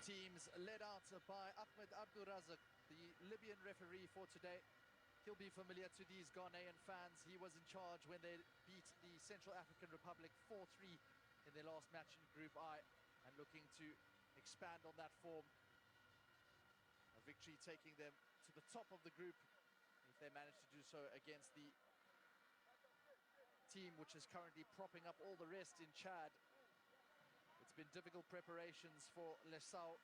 teams led out by Ahmed Abdurazak, the Libyan referee for today. He'll be familiar to these Ghanaian fans. He was in charge when they beat the Central African Republic 4-3 in their last match in Group I, and looking to expand on that form. A victory taking them to the top of the group if they manage to do so against the team which is currently propping up all the rest in Chad. It's been difficult preparations for Lesau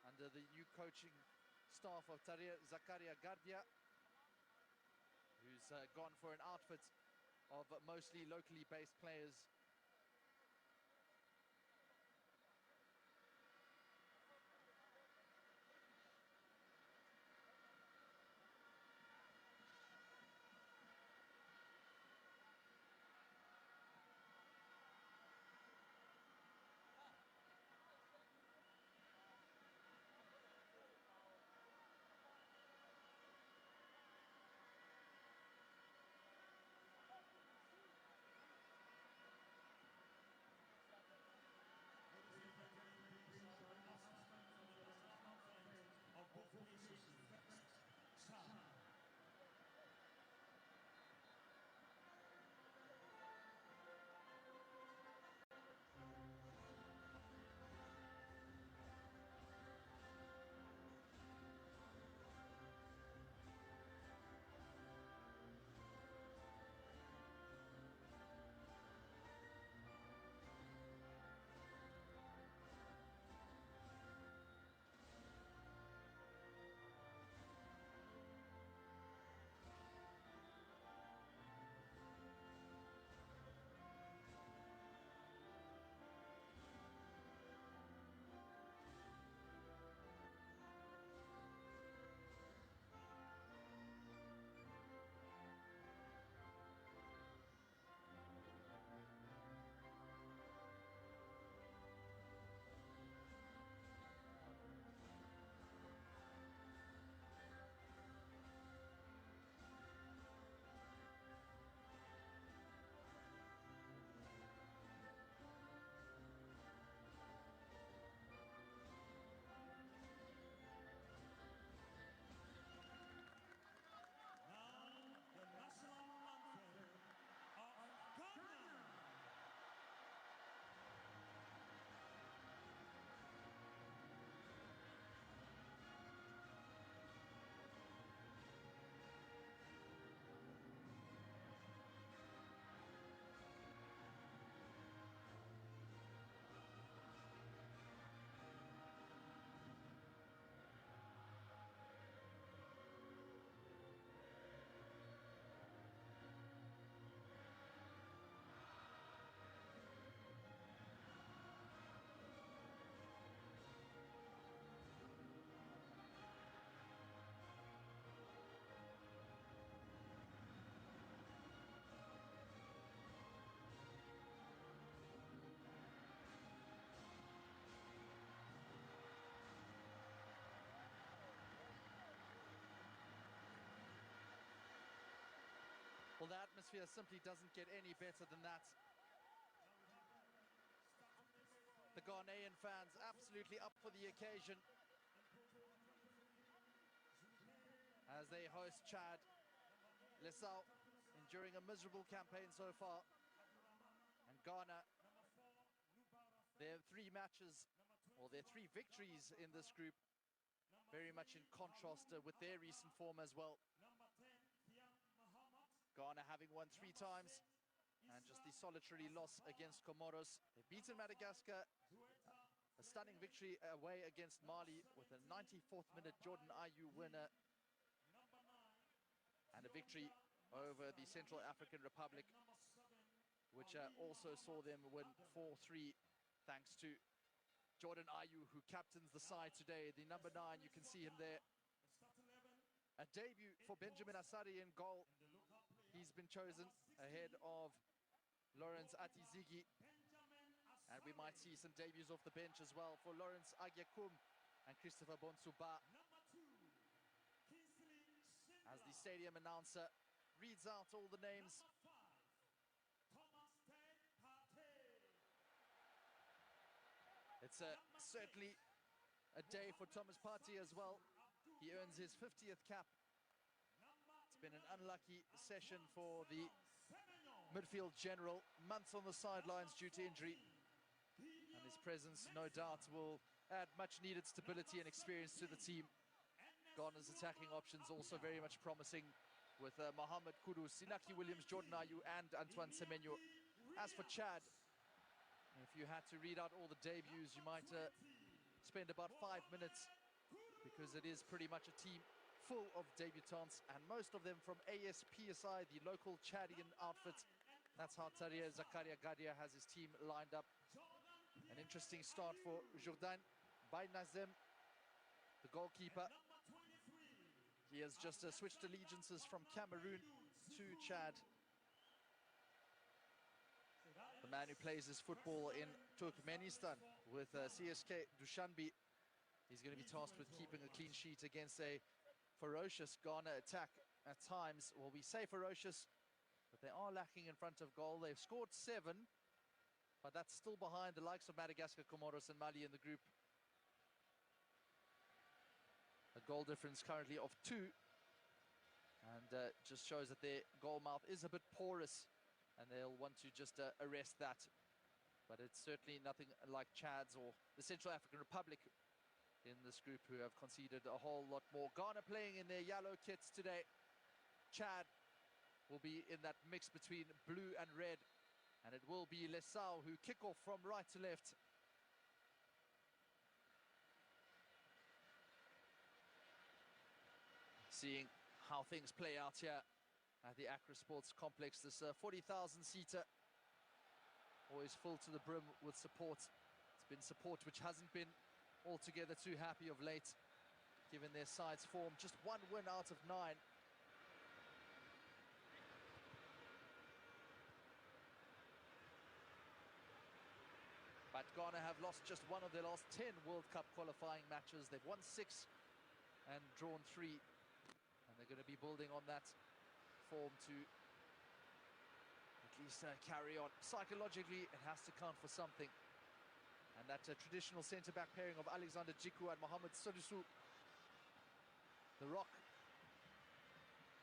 under the new coaching staff of Tahrir Zakaria Gardia, who's gone for an outfit of mostly locally based players. Well, the atmosphere simply doesn't get any better than that. The Ghanaian fans absolutely up for the occasion as they host Chad. Lesau enduring a miserable campaign so far, and Ghana, their three matches, or their three victories in this group, very much in contrast with their recent form as well. Ghana having won 3 times, and just the solitary loss against Comoros. They've beaten Madagascar, a stunning victory away against Mali with a 94th minute Jordan Ayew winner, and a victory over the Central African Republic, which also saw them win 4-3 thanks to Jordan Ayew, who captains the side today. The number 9, you can see him there. A debut for Benjamin Asari in goal. He's been chosen ahead of Lawrence Atizigi. And we might see some debuts off the bench as well for Lawrence Agyakum and Christopher Bonsuba, as the stadium announcer reads out all the names. It's certainly a day for Thomas Partey as well. He earns his 50th cap. It's been an unlucky session for the midfield general. Months on the sidelines due to injury. And his presence, no doubt, will add much needed stability and experience to the team. Ghana's attacking options also very much promising with Mohamed Kudus, Inaki Williams, Jordan Ayew and Antoine Semenyo. As for Chad, if you had to read out all the debuts, you might spend about 5 minutes, because it is pretty much a team full of debutants, and most of them from ASPSI, the local Chadian outfit. That's how Tariq Zakaria Gadia has his team lined up. An interesting start for Jourdain Bainazem, the goalkeeper. He has just switched allegiances from Cameroon to Chad. The man who plays his football in Turkmenistan with CSK Dushanbe. He's going to be tasked with keeping a clean sheet against a ferocious Ghana attack at times. Well, we say ferocious, but they are lacking in front of goal. They've scored 7, but that's still behind the likes of Madagascar, Comoros and Mali in the group. A goal difference currently of 2, and just shows that their goal mouth is a bit porous, and they'll want to just arrest that. But it's certainly nothing like Chad's or the Central African Republic in this group, who have conceded a whole lot more. Ghana playing in their yellow kits today. Chad will be in that mix between blue and red, and it will be Lesau who kick off from right to left. Seeing how things play out here at the Accra Sports Complex. This 40,000-seater, always full to the brim with support. It's been support which hasn't been altogether too happy of late, given their side's form. Just 1 win out of 9. But Ghana have lost just 1 of their last 10 World Cup qualifying matches. They've won 6 and drawn 3. And they're going to be building on that form to at least carry on. Psychologically, it has to count for something. And that traditional centre-back pairing of Alexander Djiku and Mohamed Salisu, the rock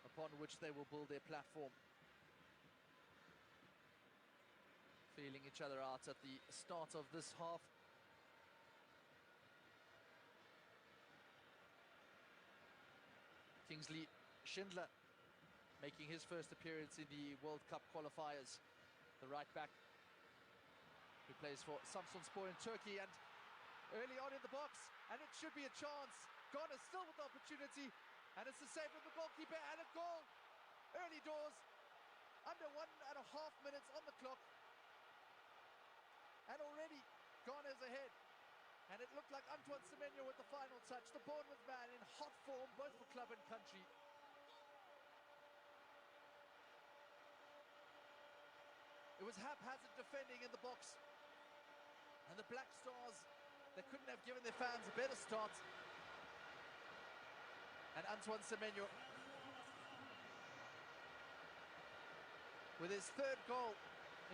upon which they will build their platform. Feeling each other out at the start of this half. Kingsley Schindler making his first appearance in the World Cup qualifiers. The right back who plays for Samsunspor in Turkey, and early on in the box, and it should be a chance. Ghana still with the opportunity, and it's the save from the goalkeeper, and a goal. Early doors, under 1.5 minutes on the clock, and already Ghana is ahead. And it looked like Antoine Semenyo with the final touch. The Bournemouth man in hot form, both for club and country. It was haphazard defending in the box. And the Black Stars, they couldn't have given their fans a better start. And Antoine Semenyo, with his 3rd goal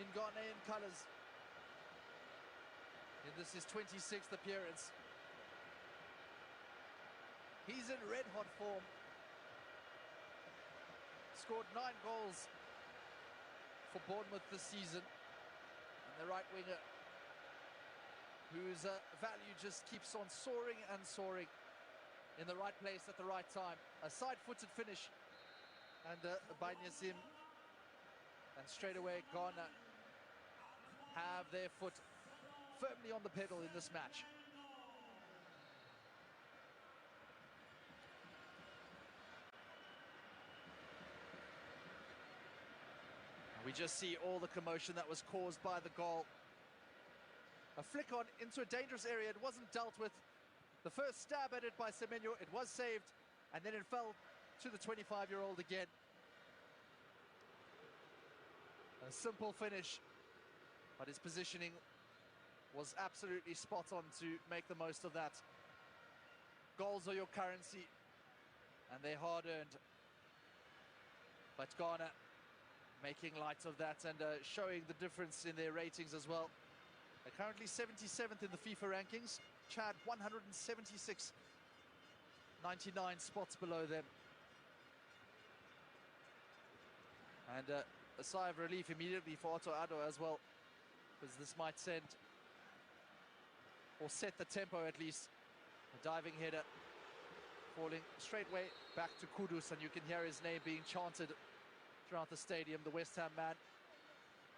in Ghanaian colours. And this is his 26th appearance. He's in red-hot form. Scored 9 goals for Bournemouth this season. And the right winger, whose value just keeps on soaring and soaring, in the right place at the right time. A side-footed finish, and Bainazem, and straight away Ghana have their foot firmly on the pedal in this match. And we just see all the commotion that was caused by the goal. A flick on into a dangerous area. It wasn't dealt with. The first stab at it by Semenyo, it was saved, and then it fell to the 25-year-old again. A simple finish, but his positioning was absolutely spot on to make the most of that. Goals are your currency, and they're hard-earned. But Ghana making light of that and showing the difference in their ratings as well. They're currently 77th in the FIFA rankings. Chad 176, 99 spots below them. And a sigh of relief immediately for Otto Addo as well, because this might send, or set the tempo at least. A diving header falling straightway back to Kudus, and you can hear his name being chanted throughout the stadium. The West Ham man,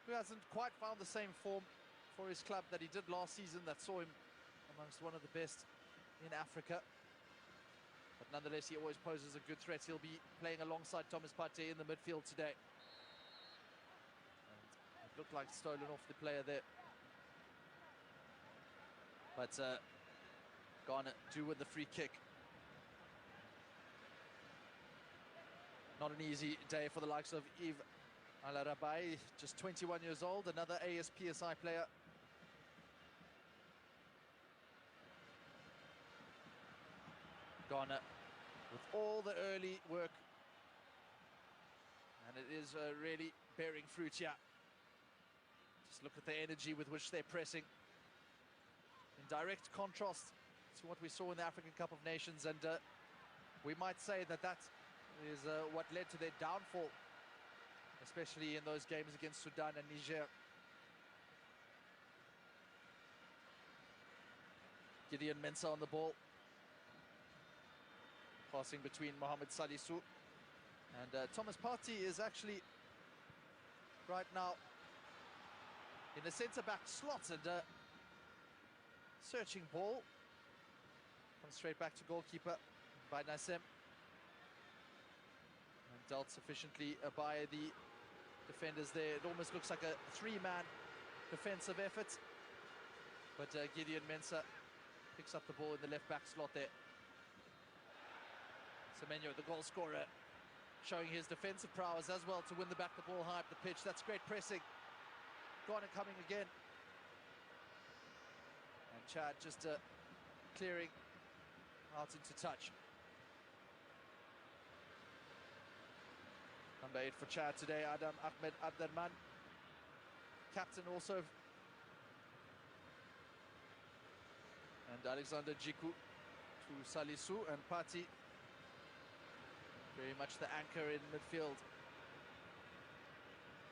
who hasn't quite found the same form for his club that he did last season, that saw him amongst one of the best in Africa. But nonetheless, he always poses a good threat. He'll be playing alongside Thomas Partey in the midfield today. And it looked like stolen off the player there. But Ghana do with the free kick. Not an easy day for the likes of Yves Alarabai, just 21 years old, another ASPSI player. Ghana with all the early work, and it is really bearing fruit here. Just look at the energy with which they're pressing, in direct contrast to what we saw in the African Cup of Nations, and we might say that that is what led to their downfall, especially in those games against Sudan and Niger. Gideon Mensah on the ball, passing between Mohamed Salisu and Thomas Partey is actually right now in the centre-back slot, and searching ball comes straight back to goalkeeper by Nassem, and dealt sufficiently by the defenders there. It almost looks like a three-man defensive effort, but Gideon Mensah picks up the ball in the left-back slot there. Semenyo, the goal scorer, showing his defensive prowess as well to win the back the ball high up the pitch. That's great pressing. Ghana coming again. And Chad just clearing out into touch. Number 8 for Chad today, Adam Ahmed Abderman. Captain also. And Alexander Djiku to Salisu, and Partey very much the anchor in midfield.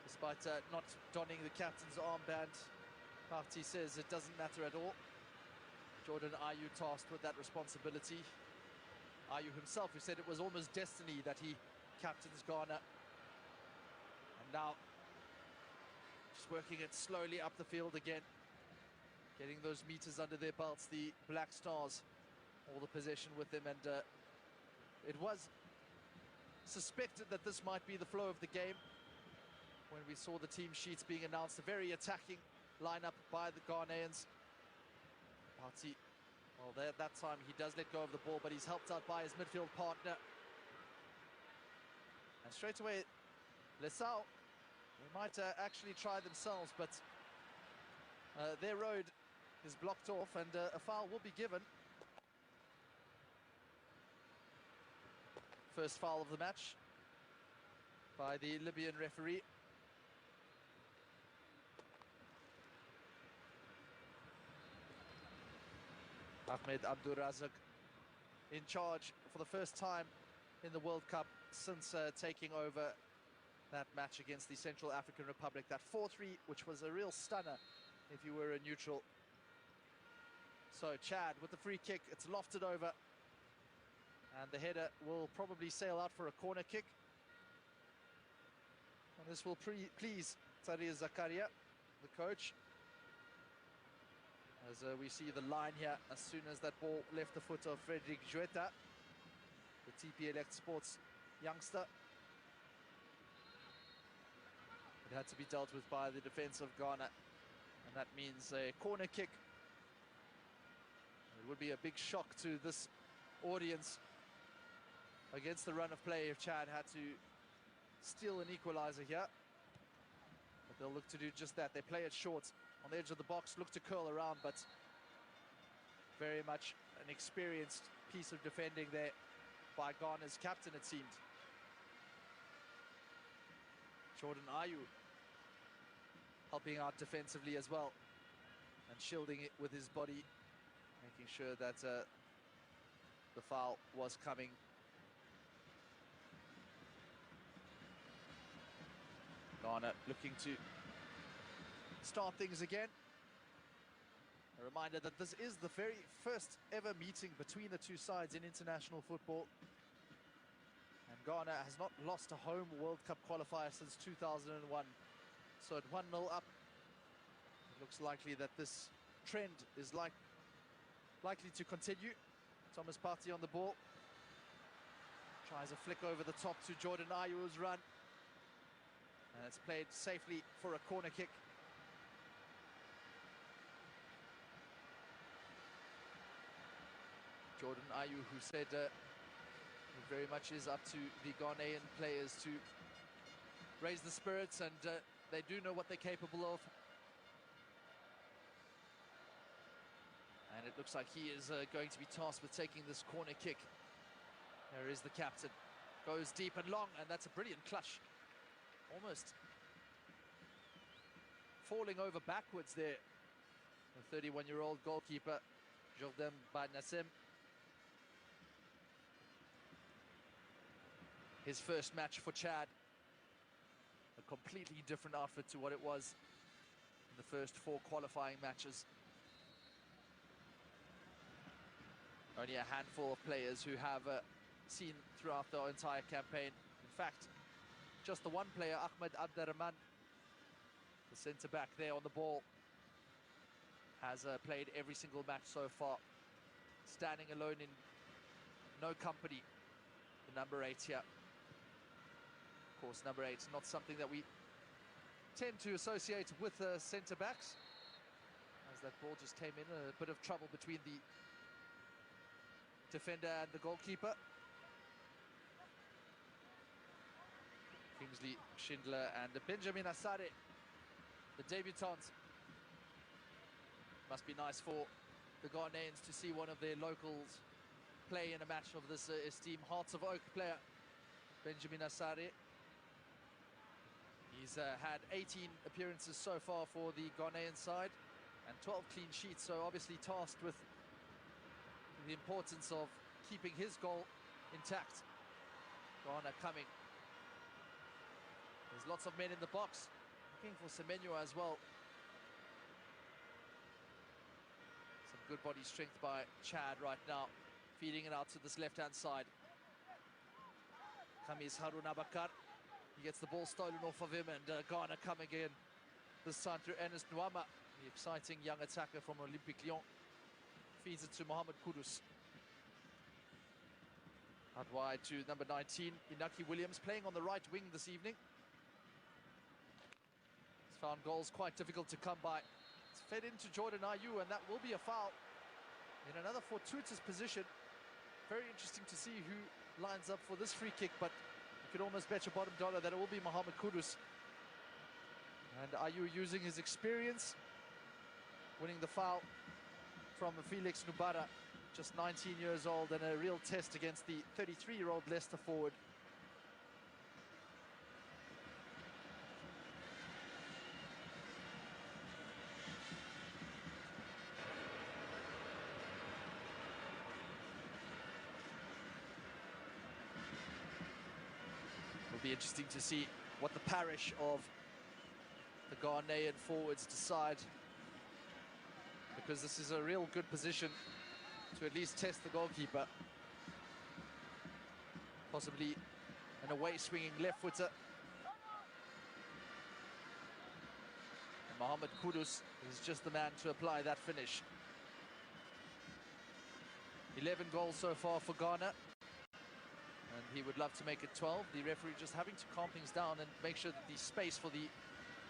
Despite not donning the captain's armband, Partey says it doesn't matter at all. Jordan Ayew tasked with that responsibility. Ayew himself, who said it was almost destiny that he captains Ghana. And now, just working it slowly up the field again. Getting those meters under their belts, the Black Stars, all the possession with them. And it was suspected that this might be the flow of the game when we saw the team sheets being announced. A very attacking lineup by the Ghanaians. Partey, well, there, that time he does let go of the ball, but he's helped out by his midfield partner. And straight away, Lesau, they might actually try themselves, but their road is blocked off, and a foul will be given. First foul of the match by the Libyan referee. Ahmed Abdurazak in charge for the first time in the World Cup since taking over that match against the Central African Republic. That 4-3, which was a real stunner if you were a neutral. So Chad with the free kick, it's lofted over. And the header will probably sail out for a corner kick. And this will please Tariq Zakaria, the coach. As we see the line here, as soon as that ball left the foot of Frederick Jueta, the TP Elect Sports youngster. It had to be dealt with by the defense of Ghana. And that means a corner kick. It would be a big shock to this audience against the run of play if Chad had to steal an equalizer here. But they'll look to do just that. They play it short on the edge of the box, look to curl around, but very much an experienced piece of defending there by Ghana's captain, it seemed. Jordan Ayew helping out defensively as well, and shielding it with his body, making sure that the foul was coming. Ghana looking to start things again. A reminder that this is the very first ever meeting between the two sides in international football. And Ghana has not lost a home World Cup qualifier since 2001. So at 1-0 up, it looks likely that this trend is likely to continue. Thomas Partey on the ball. Tries a flick over the top to Jordan Ayew's run. And it's played safely for a corner kick. Jordan Ayew, who said it very much is up to the Ghanaian players to raise the spirits, and they do know what they're capable of. And it looks like he is going to be tasked with taking this corner kick. There is the captain. Goes deep and long, and that's a brilliant clutch. Almost falling over backwards there. The 31-year-old goalkeeper, Jordan Nassim. His first match for Chad. A completely different outfit to what it was in the first 4 qualifying matches. Only a handful of players who have seen throughout the entire campaign. In fact, just the one player, Ahmed Abderrahman, the centre-back there on the ball, has played every single match so far. Standing alone in no company, the number 8 here. Of course, number 8 is not something that we tend to associate with centre-backs. As that ball just came in, a bit of trouble between the defender and the goalkeeper. Kingsley Schindler and Benjamin Asare, the debutants. Must be nice for the Ghanaians to see one of their locals play in a match of this esteemed Hearts of Oak player, Benjamin Asare. He's had 18 appearances so far for the Ghanaian side and 12 clean sheets, so obviously tasked with the importance of keeping his goal intact. Ghana coming. There's lots of men in the box. Looking for Semenyo as well. Some good body strength by Chad right now. Feeding it out to this left-hand side. Kamis Haruna Bakar. He gets the ball stolen off of him, and Ghana come again. This time through Ernest Nuamah, the exciting young attacker from Olympique Lyon. Feeds it to Mohamed Kudus. Out wide to number 19, Inaki Williams, playing on the right wing this evening. He's found goals quite difficult to come by. It's fed into Jordan Ayew, and that will be a foul in another fortuitous position. Very interesting to see who lines up for this free kick, but you could almost bet your bottom dollar that it will be Mohamed Kudus. And Ayew using his experience, winning the foul from Felix Nubara, just 19 years old, and a real test against the 33-year-old Leicester forward. It'll be interesting to see what the parish of the Ghanaian forwards decide, because this is a real good position to at least test the goalkeeper. Possibly an away swinging left footer. And Mohamed Kudus is just the man to apply that finish. 11 goals so far for Ghana, and he would love to make it 12. The referee just having to calm things down and make sure that the space for the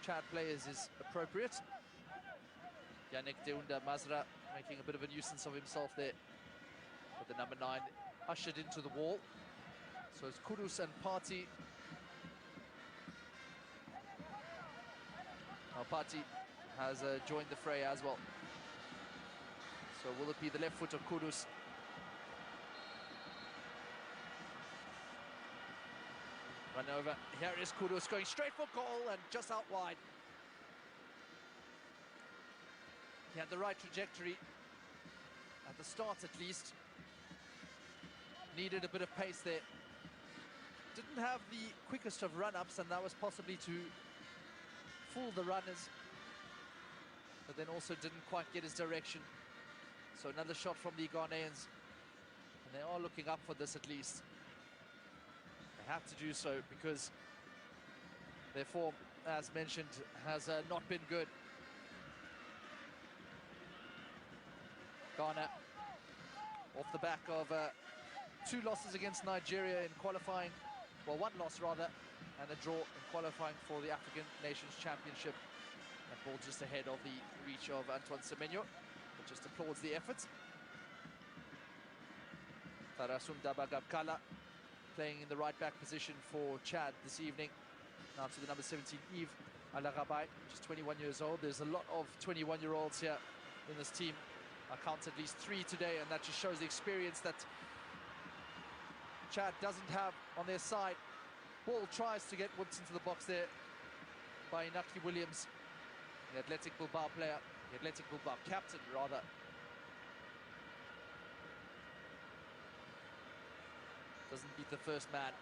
Chad players is appropriate. Yannick Deunda Mazra making a bit of a nuisance of himself there. But the number 9 ushered into the wall. So it's Kudus and Partey. Now Partey has joined the fray as well. So will it be the left foot of Kudus? Run over. Here is Kudus going straight for goal and just out wide. He had the right trajectory at the start at least. Needed a bit of pace there. Didn't have the quickest of run-ups, and that was possibly to fool the runners, but then also didn't quite get his direction. So another shot from the Ghanaians, and they are looking up for this at least. They have to do so because their form, as mentioned, has not been good. Ghana, off the back of 2 losses against Nigeria in qualifying, well, 1 loss rather, and a draw in qualifying for the African Nations Championship. That ball just ahead of the reach of Antoine Semenyo, but just applauds the efforts. Tarasum Dabagabkala playing in the right-back position for Chad this evening. Now to the number 17, Yves Alarabai, just 21 years old. There's a lot of 21-year-olds here in this team. I count at least 3 today, and that just shows the experience that Chad doesn't have on their side. Ball tries to get whipped into the box there by Inaki Williams, the Athletic Bilbao player, the Athletic Bilbao captain, rather. Doesn't beat the first man.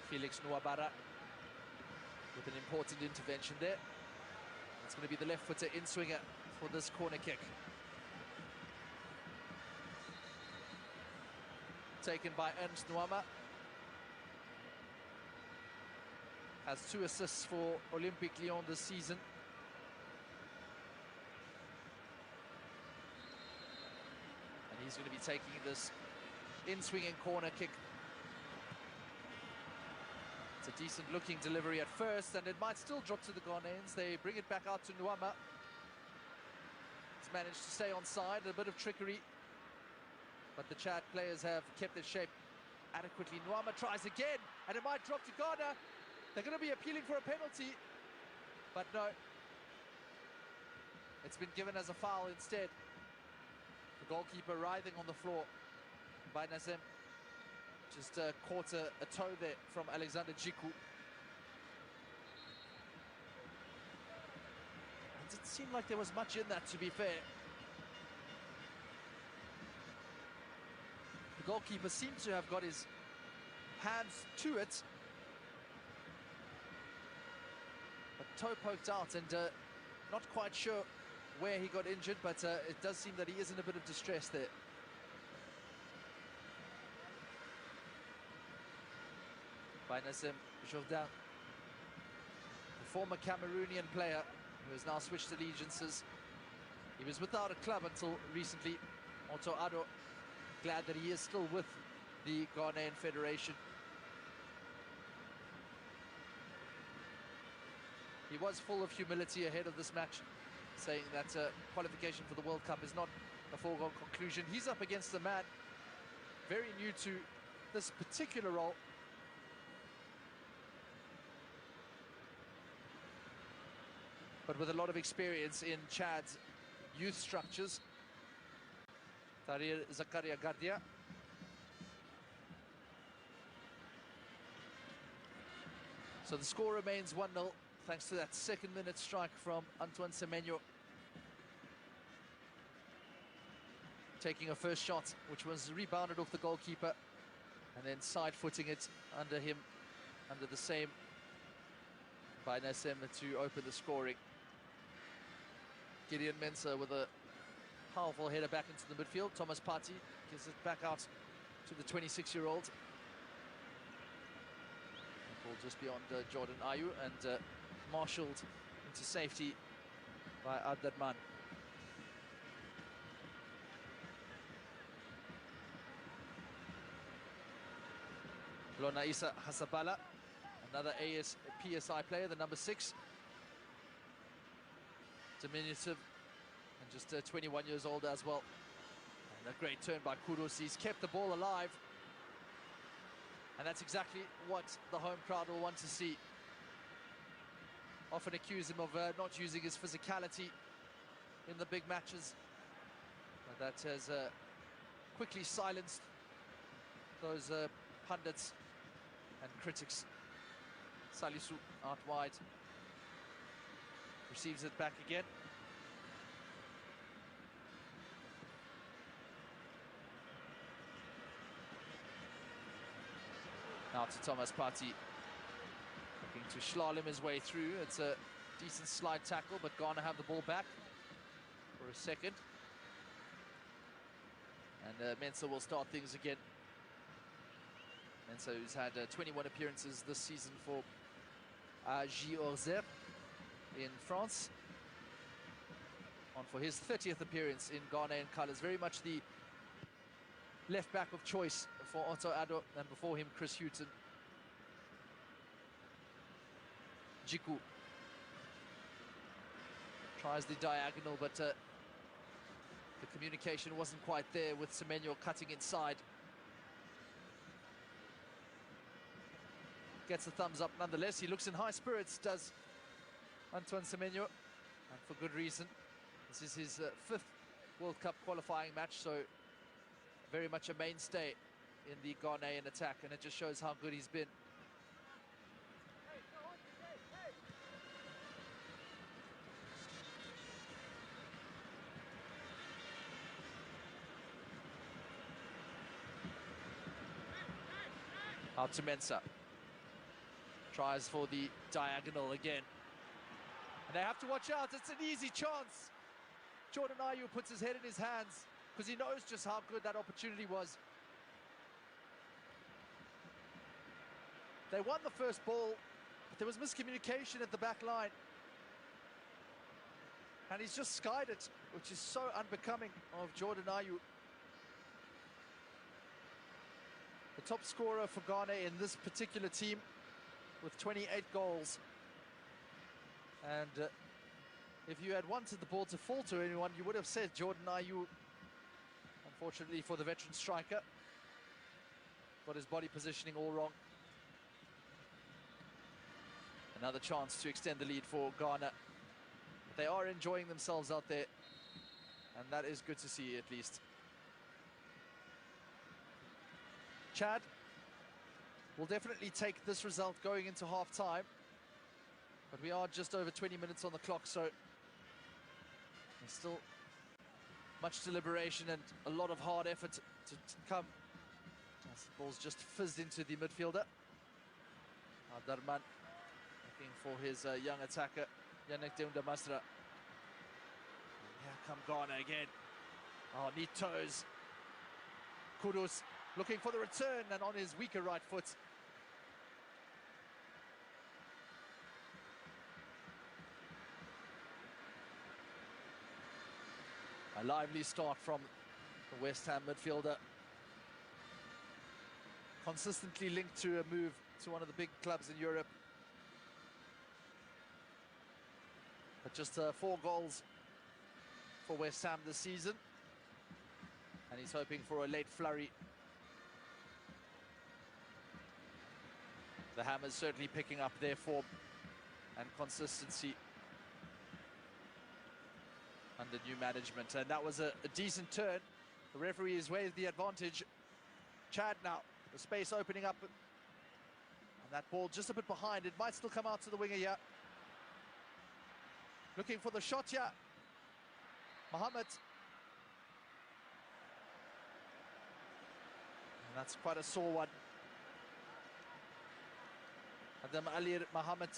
Felix Nuamah with an important intervention there. It's going to be the left-footer in-swinger for this corner kick. Taken by Ernst Nuamah. Has 2 assists for Olympique Lyon this season. And he's going to be taking this in-swinging corner kick. It's a decent-looking delivery at first, and it might still drop to the Ghanaians. They bring it back out to Nuamah. He's managed to stay on side, a bit of trickery, but the Chad players have kept their shape adequately. Nuamah tries again, and it might drop to Ghana. They're going to be appealing for a penalty, but no. It's been given as a foul instead. The goalkeeper writhing on the floor by Nazem. Just caught a toe there from Alexander Jiku. It didn't seem like there was much in that, to be fair. The goalkeeper seems to have got his hands to it, but toe poked out, and not quite sure where he got injured, but it does seem that he is in a bit of distress there. By Nazem Jourdain, the former Cameroonian player who has now switched allegiances. He was without a club until recently. Otto Addo, glad that he is still with the Ghanaian Federation. He was full of humility ahead of this match, saying that qualification for the World Cup is not a foregone conclusion. He's up against a man very new to this particular role. But with a lot of experience in Chad's youth structures. Tahrir Zakaria Gardia. So the score remains 1-0 thanks to that second-minute strike from Antoine Semenyo. Taking a first shot, which was rebounded off the goalkeeper, and then side-footing it under him, under the same by Nazem to open the scoring. Gideon Mensah with a powerful header back into the midfield. Thomas Partey gives it back out to the 26-year-old. Ball just beyond Jordan Ayew, and marshalled into safety by Abderman. Lona Issa Hasabala, another PSI player, the number 6. Diminutive, and just 21 years old as well. And a great turn by Kudus. He's kept the ball alive, and that's exactly what the home crowd will want to see. Often accuse him of not using his physicality in the big matches, but that has quickly silenced those pundits and critics. Salisu out wide. Receives it back again. Now to Thomas Partey, looking to slalom his way through. It's a decent slide tackle, but Ghana have the ball back for a second. And Mensah will start things again. Mensah, who's had 21 appearances this season for Ayew in France. On for his 30th appearance in Ghanaian colours. Very much the left back of choice for Otto Addo, and before him Chris Hughton. Jiku tries the diagonal, but the communication wasn't quite there with Semenyo cutting inside. Gets a thumbs up nonetheless. He looks in high spirits, does Antoine Semenyo, and for good reason. This is his 5th World Cup qualifying match, so very much a mainstay in the Ghanaian attack, and it just shows how good he's been. Out to Mensah. Tries for the diagonal again. And they have to watch out. It's an easy chance. Jordan Ayew puts his head in his hands because he knows just how good that opportunity was. They won the first ball, but there was miscommunication at the back line. And he's just skied it, which is so unbecoming of Jordan Ayew. The top scorer for Ghana in this particular team with 28 goals. And if you had wanted the ball to fall to anyone, you would have said Jordan Ayew. Unfortunately for the veteran striker, got his body positioning all wrong. Another chance to extend the lead for Ghana. They are enjoying themselves out there, and that is good to see at least. Chad will definitely take this result going into half-time, but we are just over 20 minutes on the clock, so there's still much deliberation and a lot of hard effort to come. As the ball's just fizzed into the midfielder. Darman looking for his young attacker, Yannick Deunda-Masra. Here come Ghana again. Oh, neat toes. Kudus looking for the return and on his weaker right foot. A lively start from the West Ham midfielder. Consistently linked to a move to one of the big clubs in Europe. But just 4 goals for West Ham this season. And he's hoping for a late flurry. The Hammers certainly picking up their form and consistency under new management. And that was a decent turn. The referee has waved the advantage. Chad now, the space opening up. And that ball just a bit behind. It might still come out to the winger here. Looking for the shot here. Mohammed. And that's quite a sore one. Adam Alir Mohammed.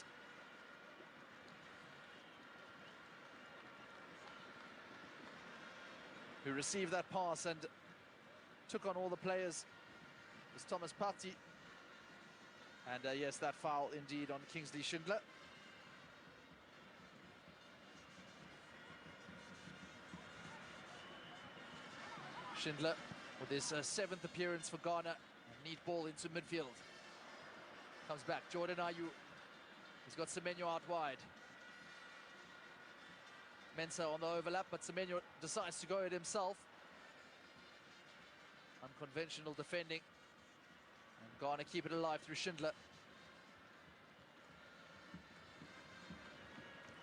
Who received that pass and took on all the players. It was Thomas Partey. And yes, that foul indeed on Kingsley Schindler. Schindler with his 7th appearance for Ghana. A neat ball into midfield. Comes back, Jordan Ayew. He's got Semenyo out wide. Mensah on the overlap, but Semenyo decides to go it himself. Unconventional defending. And Ghana keep it alive through Schindler.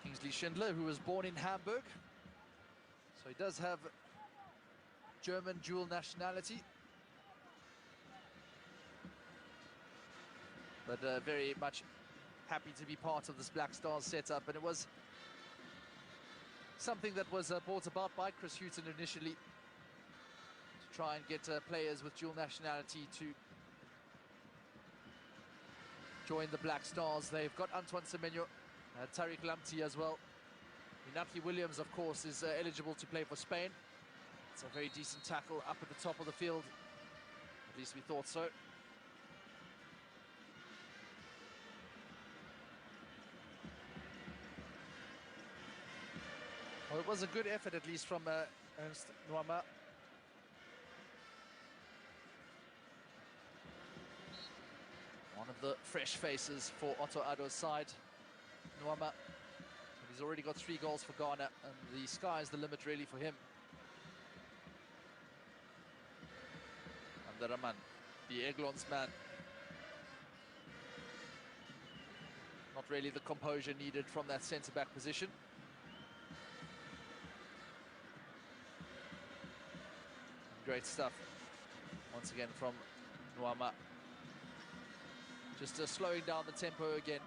Kingsley Schindler, who was born in Hamburg. So he does have German dual nationality. But very much happy to be part of this Black Stars setup. And it was something that was brought about by Chris Hughton initially, to try and get players with dual nationality to join the Black Stars. They've got Antoine Semenyo, Tariq Lamptey as well. Inaki Williams, of course, is eligible to play for Spain. It's a very decent tackle up at the top of the field. At least we thought so. Well, it was a good effort, at least, from Nuamah. One of the fresh faces for Otto Addo's side, Nuamah. He's already got 3 goals for Ghana, and the sky's the limit, really, for him. Abderrahman, the Eglon's man. Not really the composure needed from that centre-back position. Great stuff, once again, from Nuamah. Just slowing down the tempo again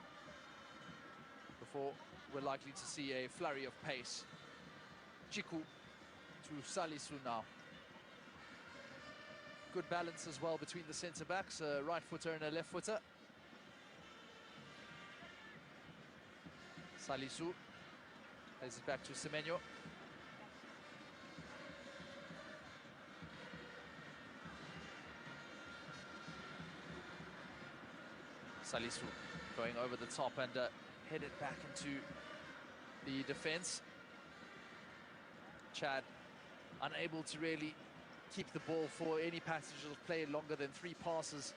before we're likely to see a flurry of pace. Chiku to Salisu now. Good balance as well between the centre-backs, a right footer and a left footer. Salisu plays it back to Semenyo. Salisu going over the top and headed back into the defense. Chad unable to really keep the ball for any passage of play longer than 3 passes.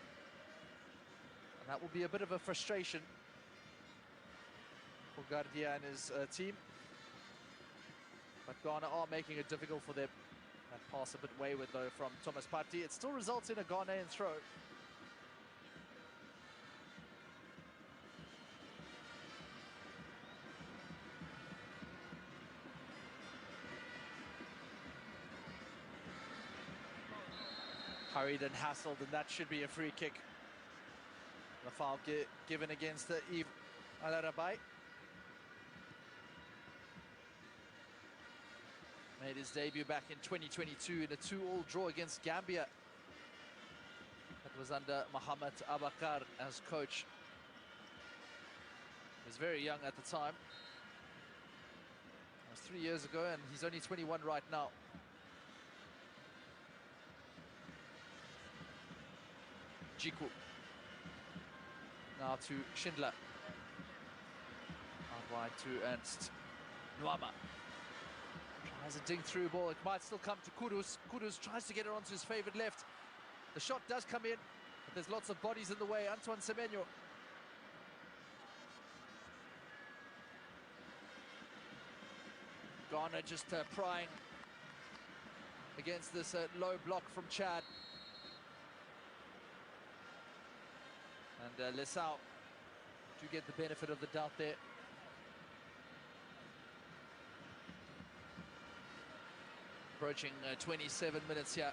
And that will be a bit of a frustration for Gardia and his team. But Ghana are making it difficult for them. That pass a bit wayward, though, from Thomas Partey. It still results in a Ghanaian throw. Hurried and hassled, and that should be a free kick. The foul given against Ayew Alarabai. Made his debut back in 2022 in a 2-2 draw against Gambia. That was under Mohamed Abakar as coach. He was very young at the time. That was 3 years ago, and he's only 21 right now. Jiku. Now to Schindler. Out wide to Ernst. Nuamah. Tries a ding through ball. It might still come to Kudus. Kudus tries to get it onto his favourite left. The shot does come in, but there's lots of bodies in the way. Antoine Semenyo. Ghana just prying against this low block from Chad. And Lesau do get the benefit of the doubt there. Approaching 27 minutes here.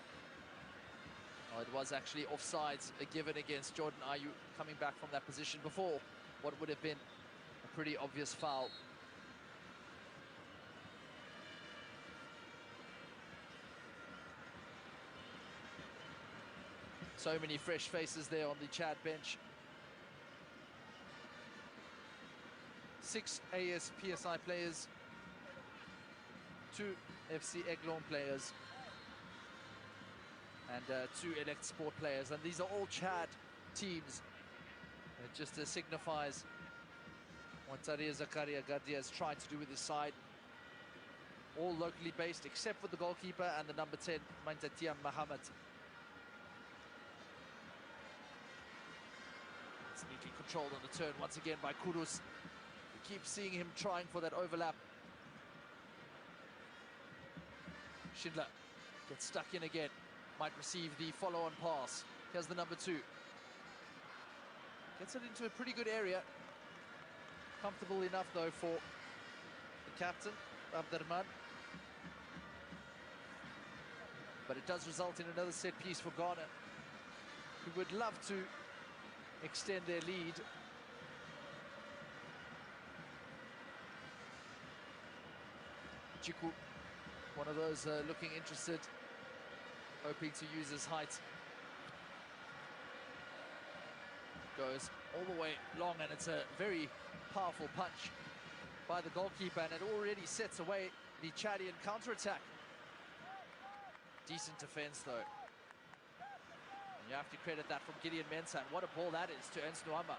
Oh, it was actually offsides given against Jordan Ayew, coming back from that position before what would have been a pretty obvious foul. So many fresh faces there on the Chad bench. 6 AS-PSI players, 2 FC Eglon players, and 2 Elect Sport players. And these are all Chad teams. It just signifies what Tariq Zakaria Gardia has tried to do with his side. All locally based, except for the goalkeeper and the number 10, Maintatia Mohamed. It's neatly controlled on the turn once again by Kudus. We keep seeing him trying for that overlap. Schindler gets stuck in again. Might receive the follow-on pass. Here's the number 2. Gets it into a pretty good area. Comfortable enough, though, for the captain, Abderrahman. But it does result in another set piece for Ghana, who would love to extend their lead. Jiku, one of those looking interested, hoping to use his height. Goes all the way long, and it's a very powerful punch by the goalkeeper, and it already sets away the Chadian counter-attack. Decent defense, though. And you have to credit that from Gideon Mensah, and what a ball that is to Nuamah.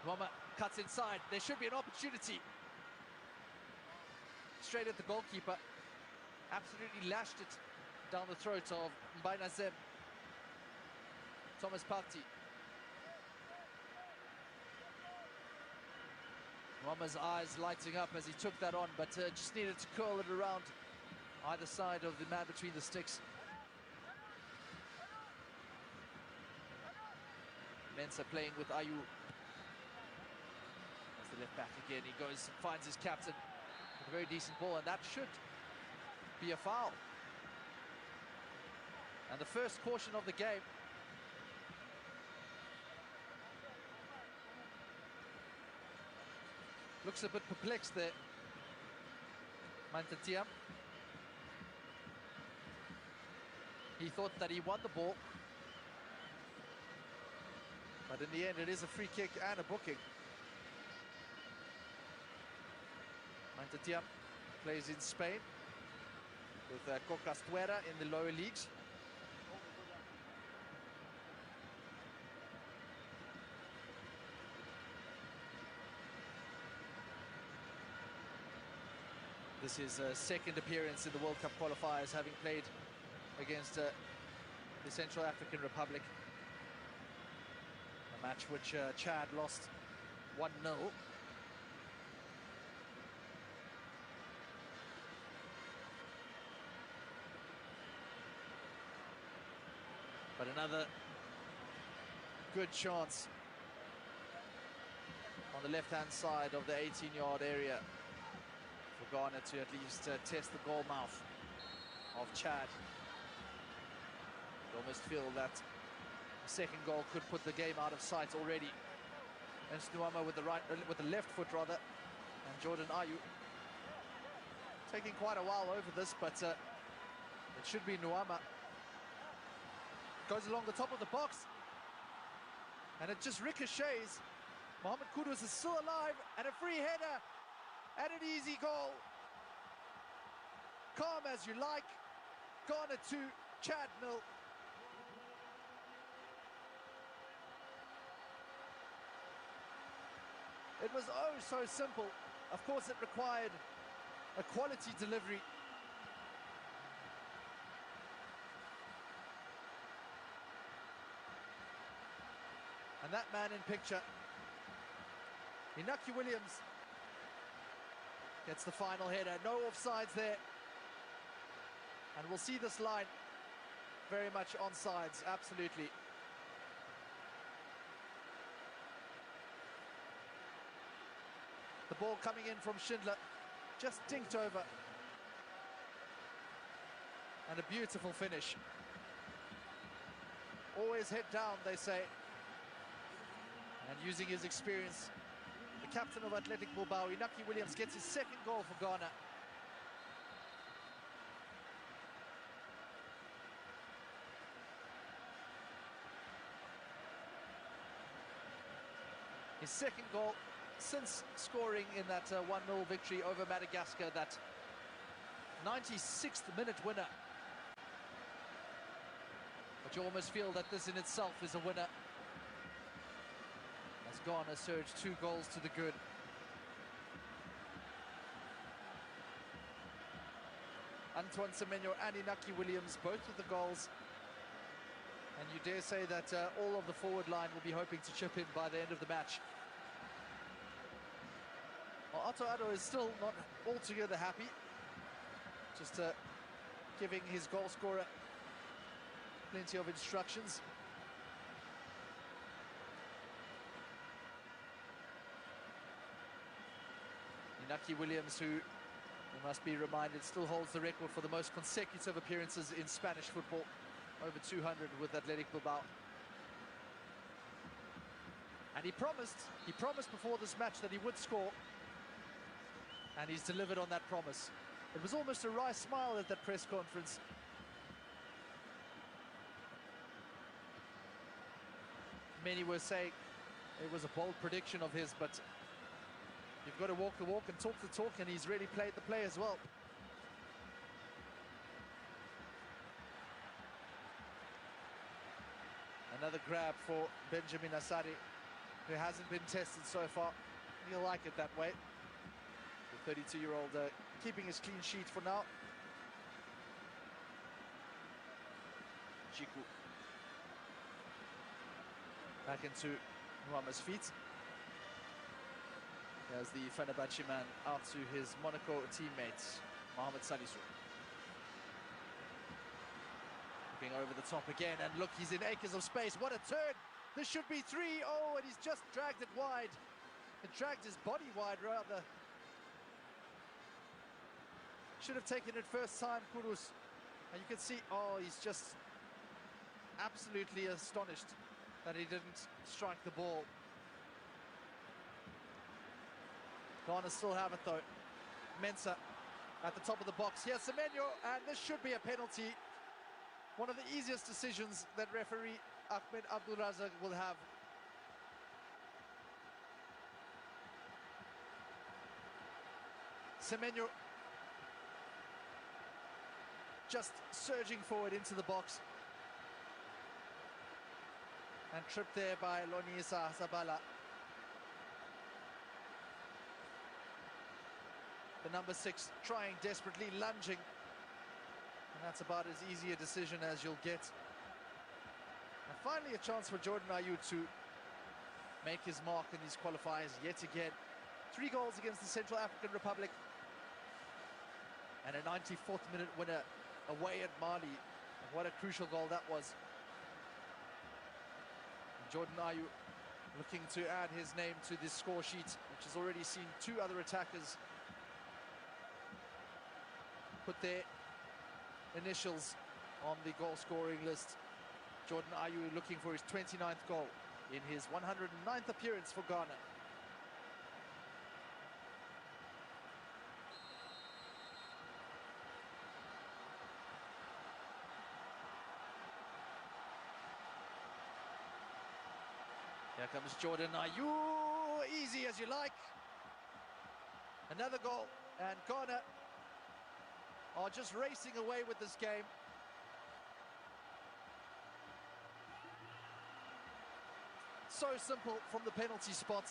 Nuamah cuts inside. There should be an opportunity. Straight at the goalkeeper. Absolutely lashed it down the throat of Mbainazem. Thomas Partey. Nuamah's eyes lighting up as he took that on, but just needed to curl it around either side of the man between the sticks. Mensah playing with Ayew. As the left back again, he goes and finds his captain with a very decent ball, and that should be a foul. And the first caution of the game. Looks a bit perplexed there, Mantatia. He thought that he won the ball, but in the end it is a free kick and a booking. Mantatia plays in Spain with Cocastuera in the lower leagues. This is a second appearance in the World Cup qualifiers, having played against the Central African Republic. A match which Chad lost 1-0. But another good chance on the left-hand side of the 18-yard area for Ghana to at least test the goal mouth of Chad. You almost feel that the second goal could put the game out of sight already. And Nuamah with the left foot rather, and Jordan Ayew taking quite a while over this, but it should be Nuamah. Goes along the top of the box, and it just ricochets. Mohamed Kudus is still alive, and a free header, and an easy goal. Calm as you like. Ghana 2, Chad 0. It was oh so simple. Of course, it required a quality delivery. And that man in picture, Inaki Williams, gets the final header. No offsides there. And we'll see this line very much onside, absolutely. The ball coming in from Schindler, just dinked over. And a beautiful finish. Always head down, they say. And using his experience, the captain of Athletic Bilbao, Inaki Williams, gets his second goal for Ghana. His second goal since scoring in that 1-0 victory over Madagascar, that 96th minute winner. But you almost feel that this in itself is a winner, as Ghana surged 2 goals to the good. Antoine Semenyo and Inaki Williams, both with the goals. And you dare say that all of the forward line will be hoping to chip in by the end of the match. Well, Otto Addo is still not altogether happy. Just giving his goal scorer plenty of instructions. Inaki Williams, who, we must be reminded, still holds the record for the most consecutive appearances in Spanish football. Over 200 with Athletic Bilbao. And he promised before this match that he would score. And he's delivered on that promise. It was almost a wry smile at that press conference. Many were saying it was a bold prediction of his, but you've got to walk the walk and talk the talk, and he's really played the play as well. Another grab for Benjamin Asare, who hasn't been tested so far. He'll like it that way. The 32-year-old keeping his clean sheet for now. Chiku. Back into Nuamah's feet. There's the Fenerbahce man out to his Monaco teammates, Mohamed Salisu. Looking over the top again, and look, he's in acres of space. What a turn! This should be 3. Oh, and he's just dragged it wide. It dragged his body wide, rather. Should have taken it first time, Kudus. And you can see, oh, he's just absolutely astonished that he didn't strike the ball. Ghana still have it though. Mensah at the top of the box. Here's Semenyo, and this should be a penalty. One of the easiest decisions that referee Ahmed Abdul Razak will have. Semenyo just surging forward into the box. And tripped there by Lonisa Zabala. The number 6 trying desperately, lunging. And that's about as easy a decision as you'll get. And finally a chance for Jordan Ayew to make his mark in these qualifiers yet again. 3 goals against the Central African Republic. And a 94th minute winner away at Mali. And what a crucial goal that was. And Jordan Ayew looking to add his name to this score sheet, which has already seen 2 other attackers put their initials on the goal scoring list. Jordan Ayew looking for his 29th goal in his 109th appearance for Ghana. Here comes Jordan Ayew, easy as you like. Another goal, and Ghana are just racing away with this game. So simple from the penalty spot.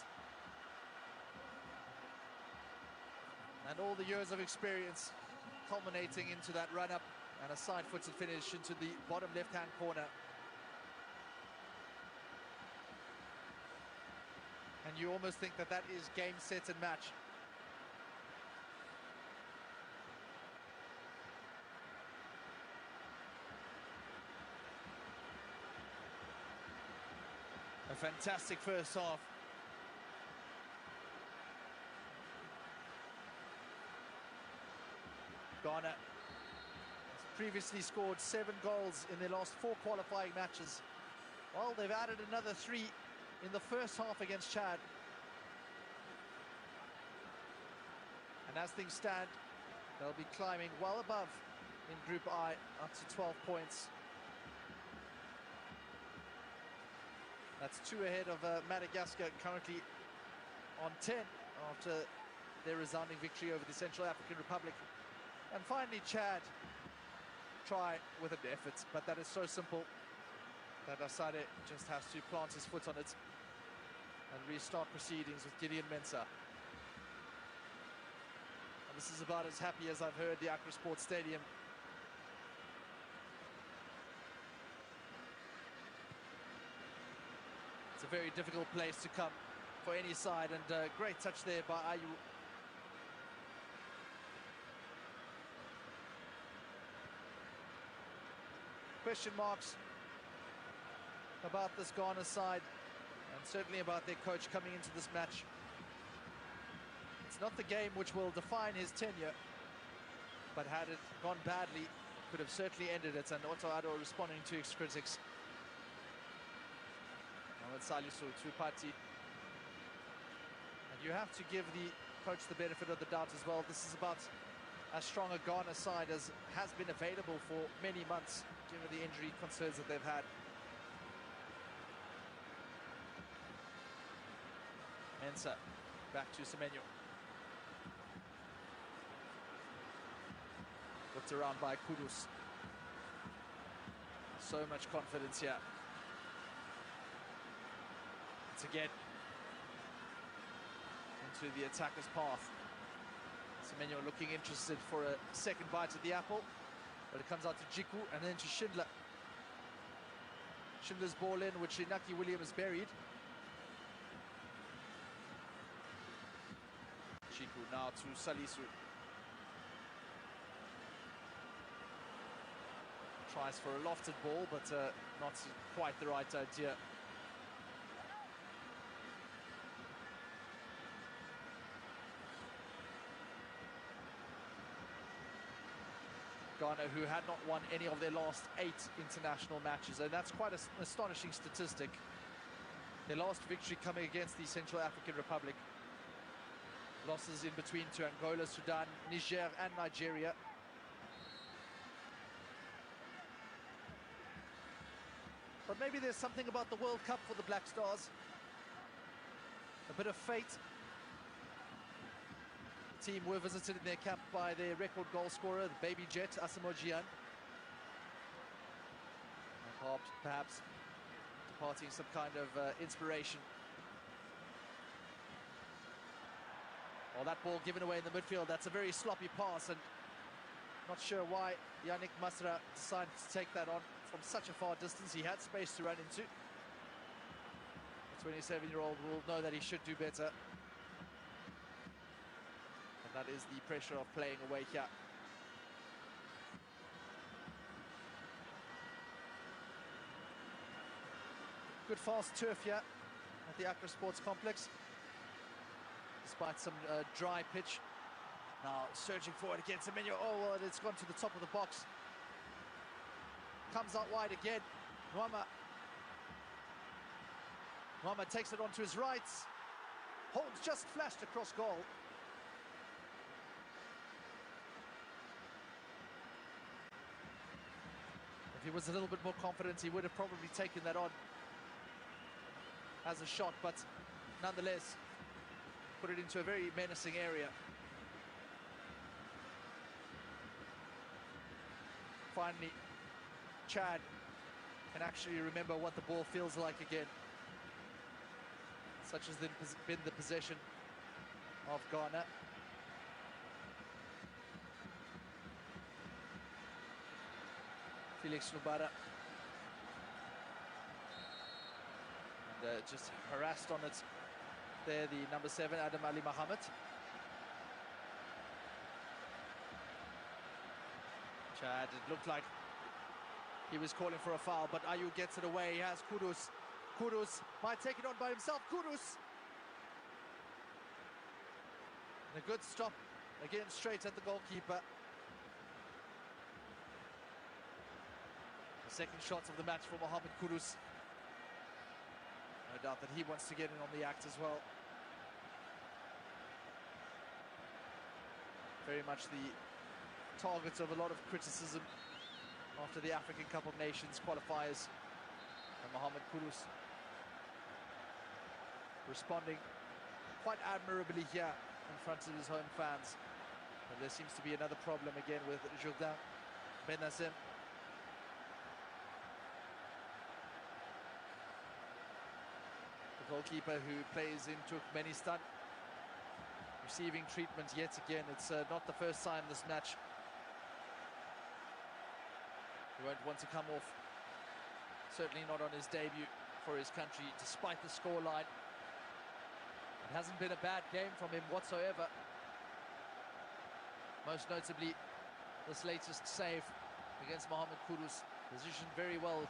And all the years of experience culminating into that run-up and a side-footed finish into the bottom left-hand corner. And you almost think that that is game, set and match. A fantastic first half. Ghana has previously scored 7 goals in their last 4 qualifying matches. Well, they've added another 3 in the first half against Chad. And as things stand, they'll be climbing well above in Group I, up to 12 points. That's 2 ahead of Madagascar, currently on 10 after their resounding victory over the Central African Republic. And finally Chad try with an effort, but that is so simple that Asare just has to plant his foot on it and restart proceedings with Gideon Mensah. And this is about as happy as I've heard the Accra Sports Stadium. It's a very difficult place to come for any side, and great touch there by Ayew. Question marks about this Ghana side, and certainly about their coach coming into this match. It's not the game which will define his tenure, but had it gone badly, could have certainly ended it. And Otto Addo responding to his critics. Mohamed Salisu to Pati. And you have to give the coach the benefit of the doubt as well. This is about as strong a Ghana side as has been available for many months, given the injury concerns that they've had. Mensa back to Semenyo. Looked around by Kudus. So much confidence here. Once again, into the attacker's path. Semenyo looking interested for a second bite at the apple, but it comes out to Jiku and then to Schindler. Schindler's ball in, which Inaki Williams buried. Jiku now to Salisu. Tries for a lofted ball, but not quite the right idea. Ghana, who had not won any of their last 8 international matches, and that's quite an astonishing statistic. Their last victory coming against the Central African Republic. Losses in between to Angola, Sudan, Niger and Nigeria. But maybe there's something about the World Cup for the Black Stars. A bit of fate. The team were visited in their camp by their record goal scorer, the baby jet, Asamoah. Perhaps departing some kind of inspiration. Well, that ball given away in the midfield, that's a very sloppy pass, and not sure why Yannick Masra decided to take that on from such a far distance. He had space to run into. The 27-year-old will know that he should do better. And that is the pressure of playing away here. Good fast turf here at the Accra Sports Complex. Despite some dry pitch. Now searching forward again, Semenyo. Oh, well, it's gone to the top of the box. Comes out wide again. Nuamah takes it onto his right. Holds just flashed across goal. If he was a little bit more confident, he would have probably taken that on as a shot, but nonetheless, put it into a very menacing area. Finally, Chad can actually remember what the ball feels like again. Such has been the possession of Ghana. Felix Lubara. And just harassed on it there, the number 7, Adam Ali Mohammed. Chad, it looked like he was calling for a foul, but Ayew gets it away. He has Kudus. Kudus might take it on by himself. Kudus! And a good stop, again, straight at the goalkeeper. The second shot of the match for Mohamed Kudus. No doubt that he wants to get in on the act as well. Very much the target of a lot of criticism after the African Cup of Nations qualifiers. And Mohamed Kudus responding quite admirably here in front of his home fans. But there seems to be another problem again with Jourdain Benazem. The goalkeeper who plays in Turkmenistan, receiving treatment yet again. It's not the first time this match. He won't want to come off, certainly not on his debut for his country, despite the scoreline. It hasn't been a bad game from him whatsoever. Most notably, this latest save against Mohamed Kudus, positioned very well.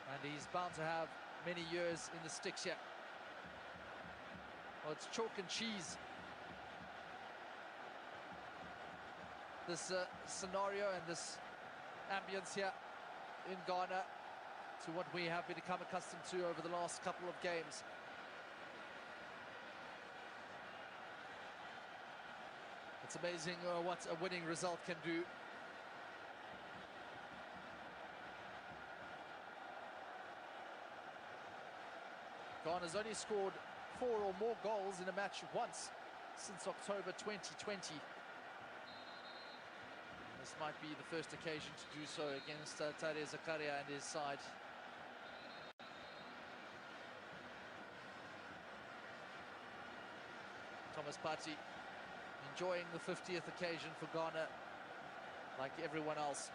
And he's bound to have many years in the sticks here. Well, it's chalk and cheese, this scenario and this ambience here in Ghana, to what we have become accustomed to over the last couple of games. It's amazing what a winning result can do. Ghana's only scored 4 or more goals in a match once since October 2020. This might be the first occasion to do so against Tade Zakaria and his side. Thomas Partey enjoying the 50th occasion for Ghana, like everyone else.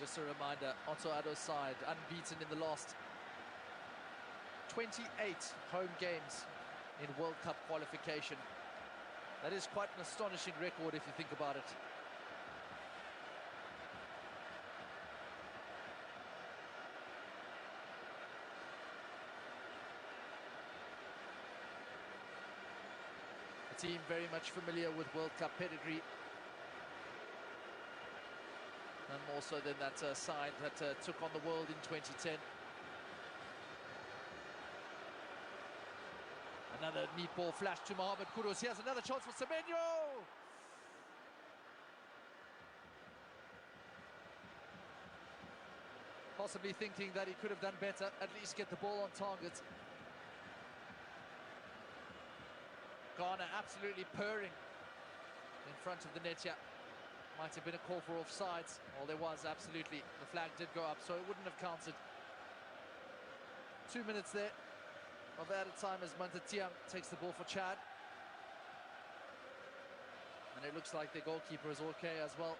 Just a reminder, Otto Addo's side unbeaten in the last 28 home games in World Cup qualification. That is quite an astonishing record if you think about it. A team very much familiar with World Cup pedigree. And more so than that side that took on the world in 2010. Another neat ball flash to Mohamed Kudus. Here's another chance for Semenyo. Possibly thinking that he could have done better, at least get the ball on target. Ghana absolutely purring in front of the net here. Might have been a call for offsides. Well, there was, absolutely. The flag did go up, so it wouldn't have counted. 2 minutes there of added time as Mantatiang takes the ball for Chad. And it looks like the goalkeeper is okay as well.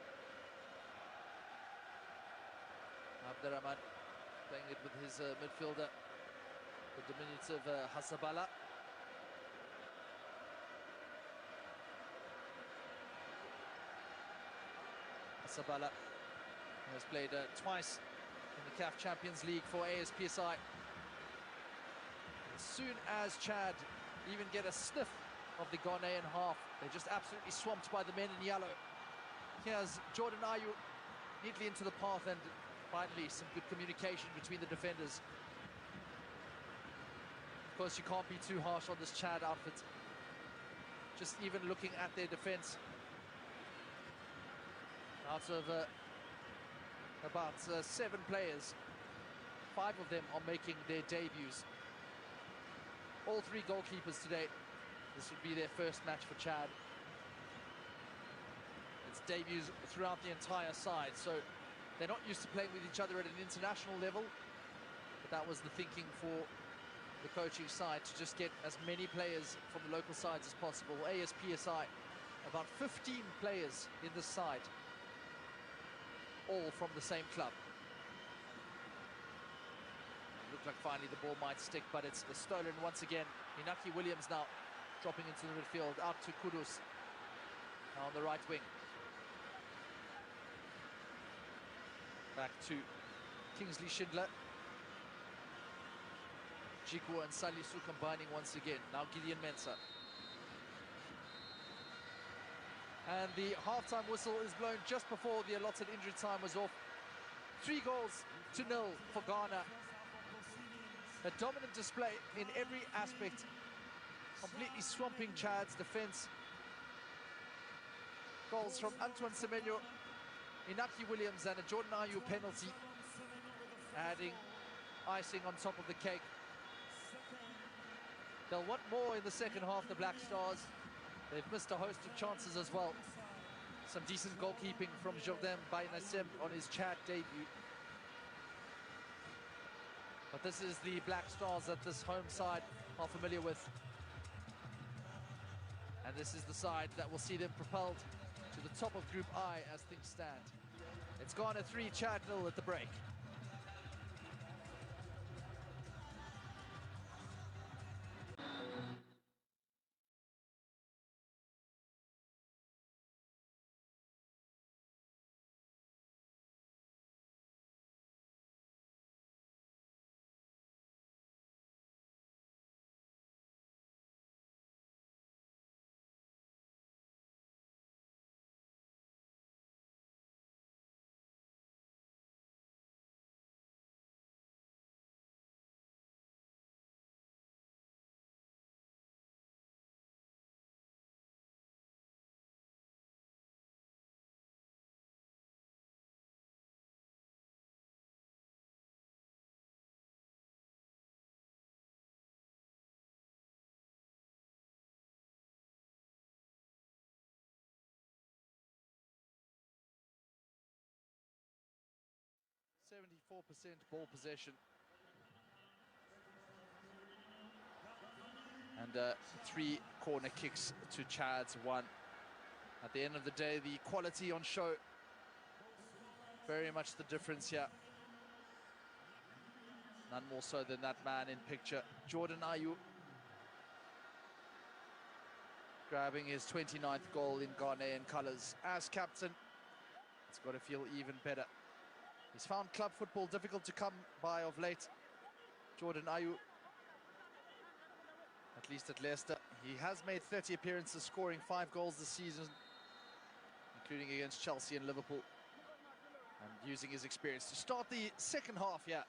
Abderrahman playing it with his midfielder, the diminutive Hasabala. Sabala has played twice in the CAF Champions League for ASPSI. As soon as Chad even get a sniff of the Ghanaian half, they're just absolutely swamped by the men in yellow. Here's Jordan Ayew neatly into the path, and finally some good communication between the defenders. Of course, you can't be too harsh on this Chad outfit. Just even looking at their defense, out of about 7 players, 5 of them are making their debuts. All 3 goalkeepers today. This would be their first match for Chad. It's debuts throughout the entire side, so they're not used to playing with each other at an international level. But that was the thinking for the coaching side, to just get as many players from the local sides as possible. ASPSI, about 15 players in this side, all from the same club. It looked like finally the ball might stick, but it's stolen once again. Inaki Williams now dropping into the midfield, out to Kudus, now on the right wing. Back to Kingsley Schindler. Jiku and Salisu combining once again. Now Gideon Mensah. And the half-time whistle is blown just before the allotted injury time was off. 3-0 for Ghana. A dominant display in every aspect, completely swamping Chad's defense. Goals from Antoine Semenyo, Inaki Williams, and a Jordan Ayew penalty, adding icing on top of the cake. They'll want more in the second half, the Black Stars. They've missed a host of chances as well. Some decent goalkeeping from Jordan Bainasem on his Chad debut. But this is the Black Stars that this home side are familiar with. And this is the side that will see them propelled to the top of Group I as things stand. It's Ghana 3, Chad 0 at the break. ball possession. And 3 corner kicks to Chad's 1. At the end of the day, the quality on show, very much the difference here. None more so than that man in picture, Jordan Ayew, grabbing his 29th goal in Ghanaian colours as captain. It's got to feel even better. He's found club football difficult to come by of late. Jordan Ayew, at least at Leicester, he has made 30 appearances, scoring 5 goals this season, including against Chelsea and Liverpool, and using his experience to start the second half here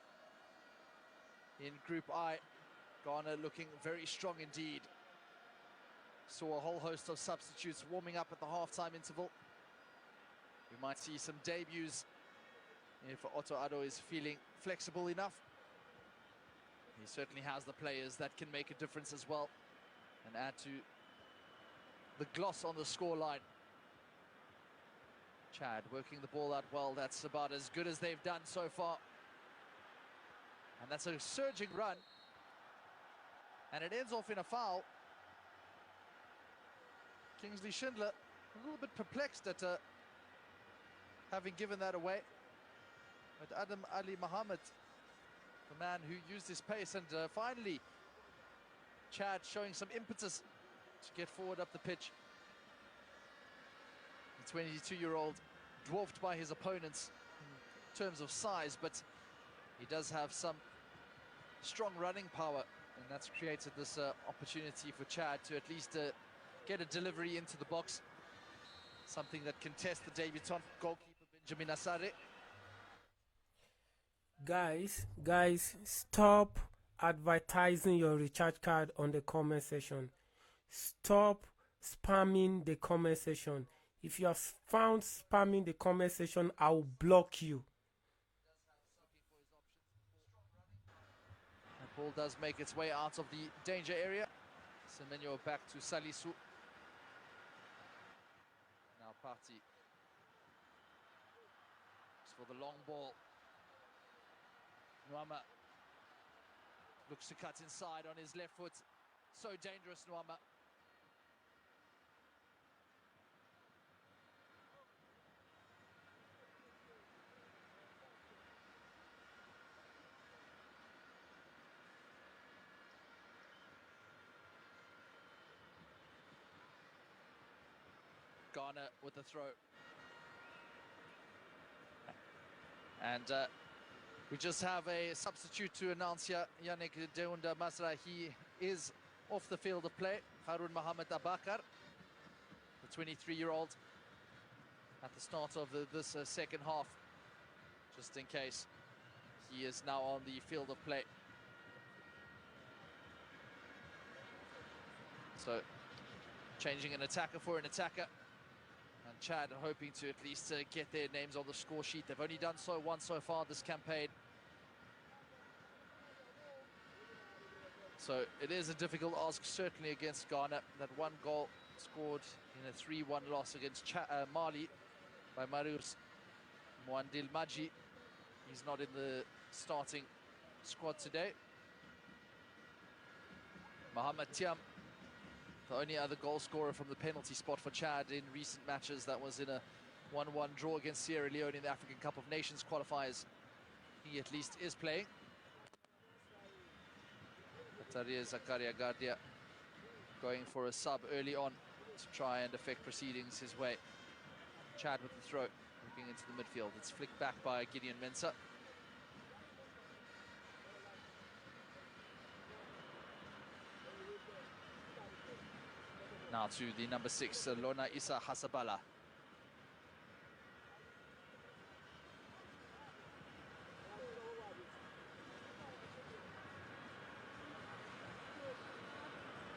in Group I. Ghana looking very strong indeed. Saw a whole host of substitutes warming up at the half-time interval. We might see some debuts if Otto Addo is feeling flexible enough. He certainly has the players that can make a difference as well and add to the gloss on the scoreline. Chad working the ball out well. That's about as good as they've done so far. And that's a surging run. And it ends off in a foul. Kingsley Schindler a little bit perplexed at having given that away. But Adam Ali Mohammed, the man who used his pace, and finally Chad showing some impetus to get forward up the pitch. The 22-year-old dwarfed by his opponents in terms of size, but he does have some strong running power, and that's created this opportunity for Chad to at least get a delivery into the box, something that can test the debutant goalkeeper Benjamin Asare. Guys, stop advertising your recharge card on the comment section. Stop spamming the comment section. If you have found spamming the comment section, I will block you. The ball does make its way out of the danger area. Semenyo back to Salisu. Now Party. For the long ball. Nuamah looks to cut inside on his left foot. So dangerous, Nuamah. Ghana with the throw. And we just have a substitute to announce here. Yannick Deunda Masra, he is off the field of play. Harun Mohamed Abakar, the 23-year-old, at the start of this second half, just in case. He is now on the field of play. So, changing an attacker for an attacker. And Chad are hoping to at least get their names on the score sheet. They've only done so once so far this campaign. So it is a difficult ask, certainly against Ghana. That one goal scored in a 3-1 loss against Mali by Marius Mwandil Maji. He's not in the starting squad today. Mohamed Tiam, the only other goal scorer from the penalty spot for Chad in recent matches. That was in a 1-1 draw against Sierra Leone in the African Cup of Nations qualifiers. He at least is playing. Kataria Zakaria Gardia going for a sub early on to try and affect proceedings his way. Chad with the throw, looking into the midfield. It's flicked back by Gideon Mensah. Now to the number 6, Lona Issa Hasabala.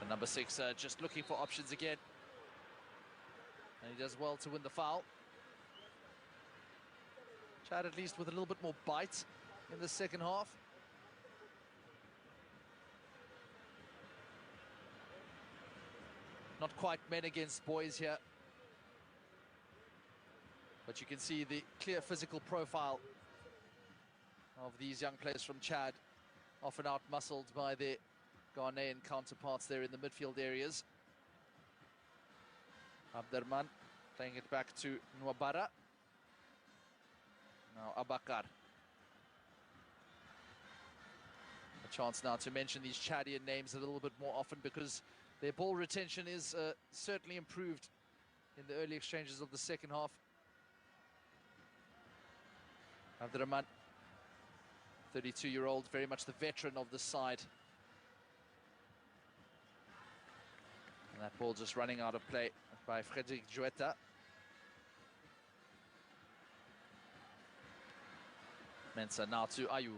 The number 6 just looking for options again. And he does well to win the foul. Chad at least with a little bit more bite in the second half. Not quite men against boys here. But you can see the clear physical profile of these young players from Chad, often out-muscled by their Ghanaian counterparts there in the midfield areas. Abderman playing it back to Nwabara. Now Abakar. A chance now to mention these Chadian names a little bit more often, because their ball retention is certainly improved in the early exchanges of the second half. Abderman, 32-year-old, very much the veteran of the side. And that ball just running out of play by Frederick Jueta. Mensah now to Ayew.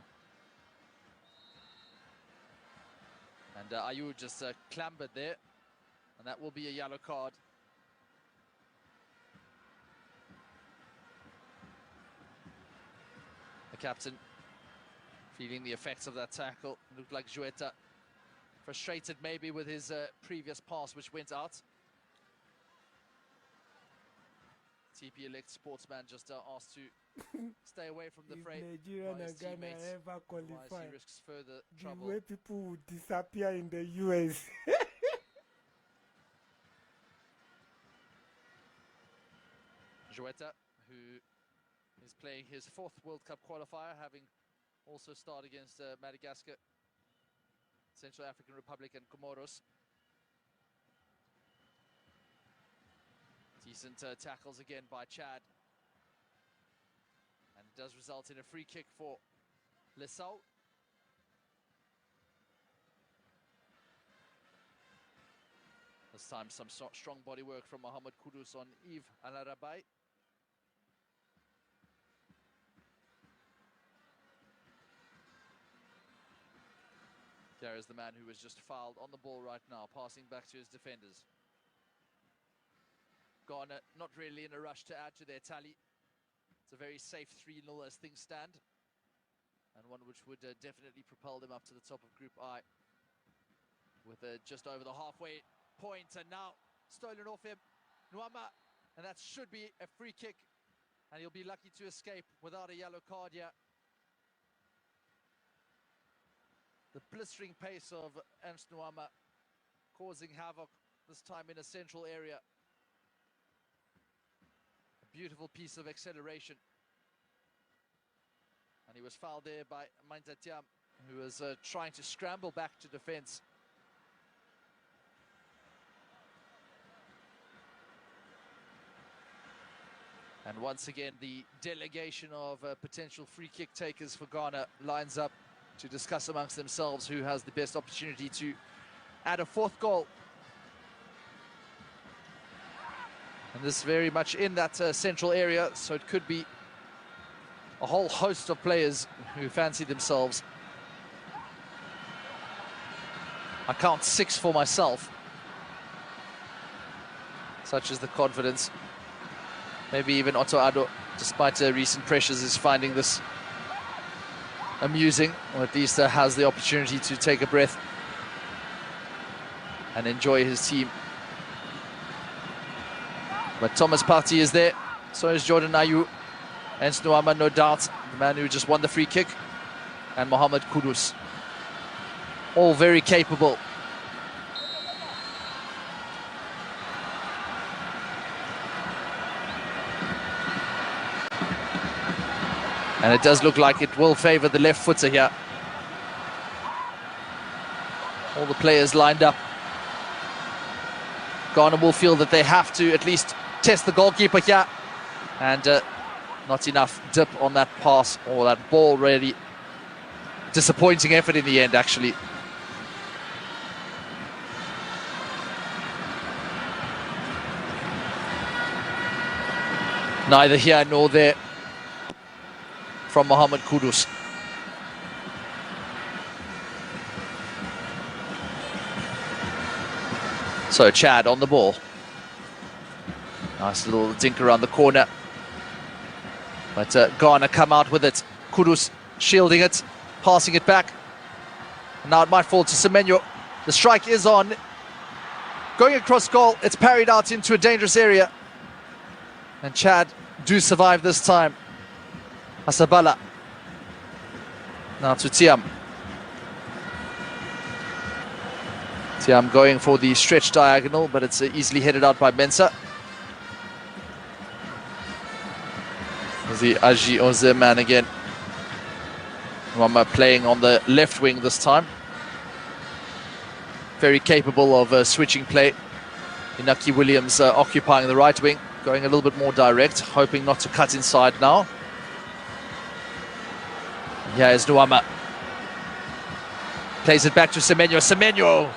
And Ayew just clambered there, and that will be a yellow card. The captain feeling the effects of that tackle. Looked like Jueta frustrated maybe with his previous pass, which went out. TP Elect sportsman just asked to stay away from the fray. Nigeria and Ghana ever qualify, he risks further the trouble. way people would disappear in the US. Jueta, who is playing his 4th World Cup qualifier, having also starred against Madagascar, Central African Republic and Comoros. Decent tackles again by Chad. And it does result in a free kick for Lesau. This time some strong body work from Mohamed Kudus on Yves Alarabai. There is the man who was just fouled on the ball right now, passing back to his defenders. Ghana not really in a rush to add to their tally. It's a very safe 3-0 as things stand, and one which would definitely propel them up to the top of Group I, with just over the halfway point, and now stolen off him, Nuamah, and that should be a free kick, and he'll be lucky to escape without a yellow card here. The blistering pace of Ernst Nuamah causing havoc, this time in a central area. A beautiful piece of acceleration. And he was fouled there by Mainzatiam, who was trying to scramble back to defense. And once again, the delegation of potential free kick takers for Ghana lines up to discuss amongst themselves who has the best opportunity to add a 4th goal. And this is very much in that central area, so it could be a whole host of players who fancy themselves. I count 6 for myself. Such is the confidence. Maybe even Otto Addo, despite recent pressures, is finding this amusing, or at least has the opportunity to take a breath and enjoy his team. But Thomas Partey is there, so is Jordan Ayew, and Nuamah, no doubt, the man who just won the free kick, and Mohamed Kudus. All very capable. And it does look like it will favour the left footer here. All the players lined up. Ghana will feel that they have to at least test the goalkeeper here. And not enough dip on that pass or that ball, really. Disappointing effort in the end, actually. Neither here nor there from Mohamed Kudus. So Chad on the ball. Nice little dink around the corner. But Ghana come out with it. Kudus shielding it, passing it back. And now it might fall to Semenyo. The strike is on. Going across goal, it's parried out into a dangerous area. And Chad do survive this time. Asabala. Now to Tiam. Tiam going for the stretch diagonal, but it's easily headed out by Mensah. The Ayew man again. Nuamah playing on the left wing this time. Very capable of switching play. Inaki Williams occupying the right wing, going a little bit more direct, hoping not to cut inside now. Here is Nuamah. Plays it back to Semenyo. Semenyo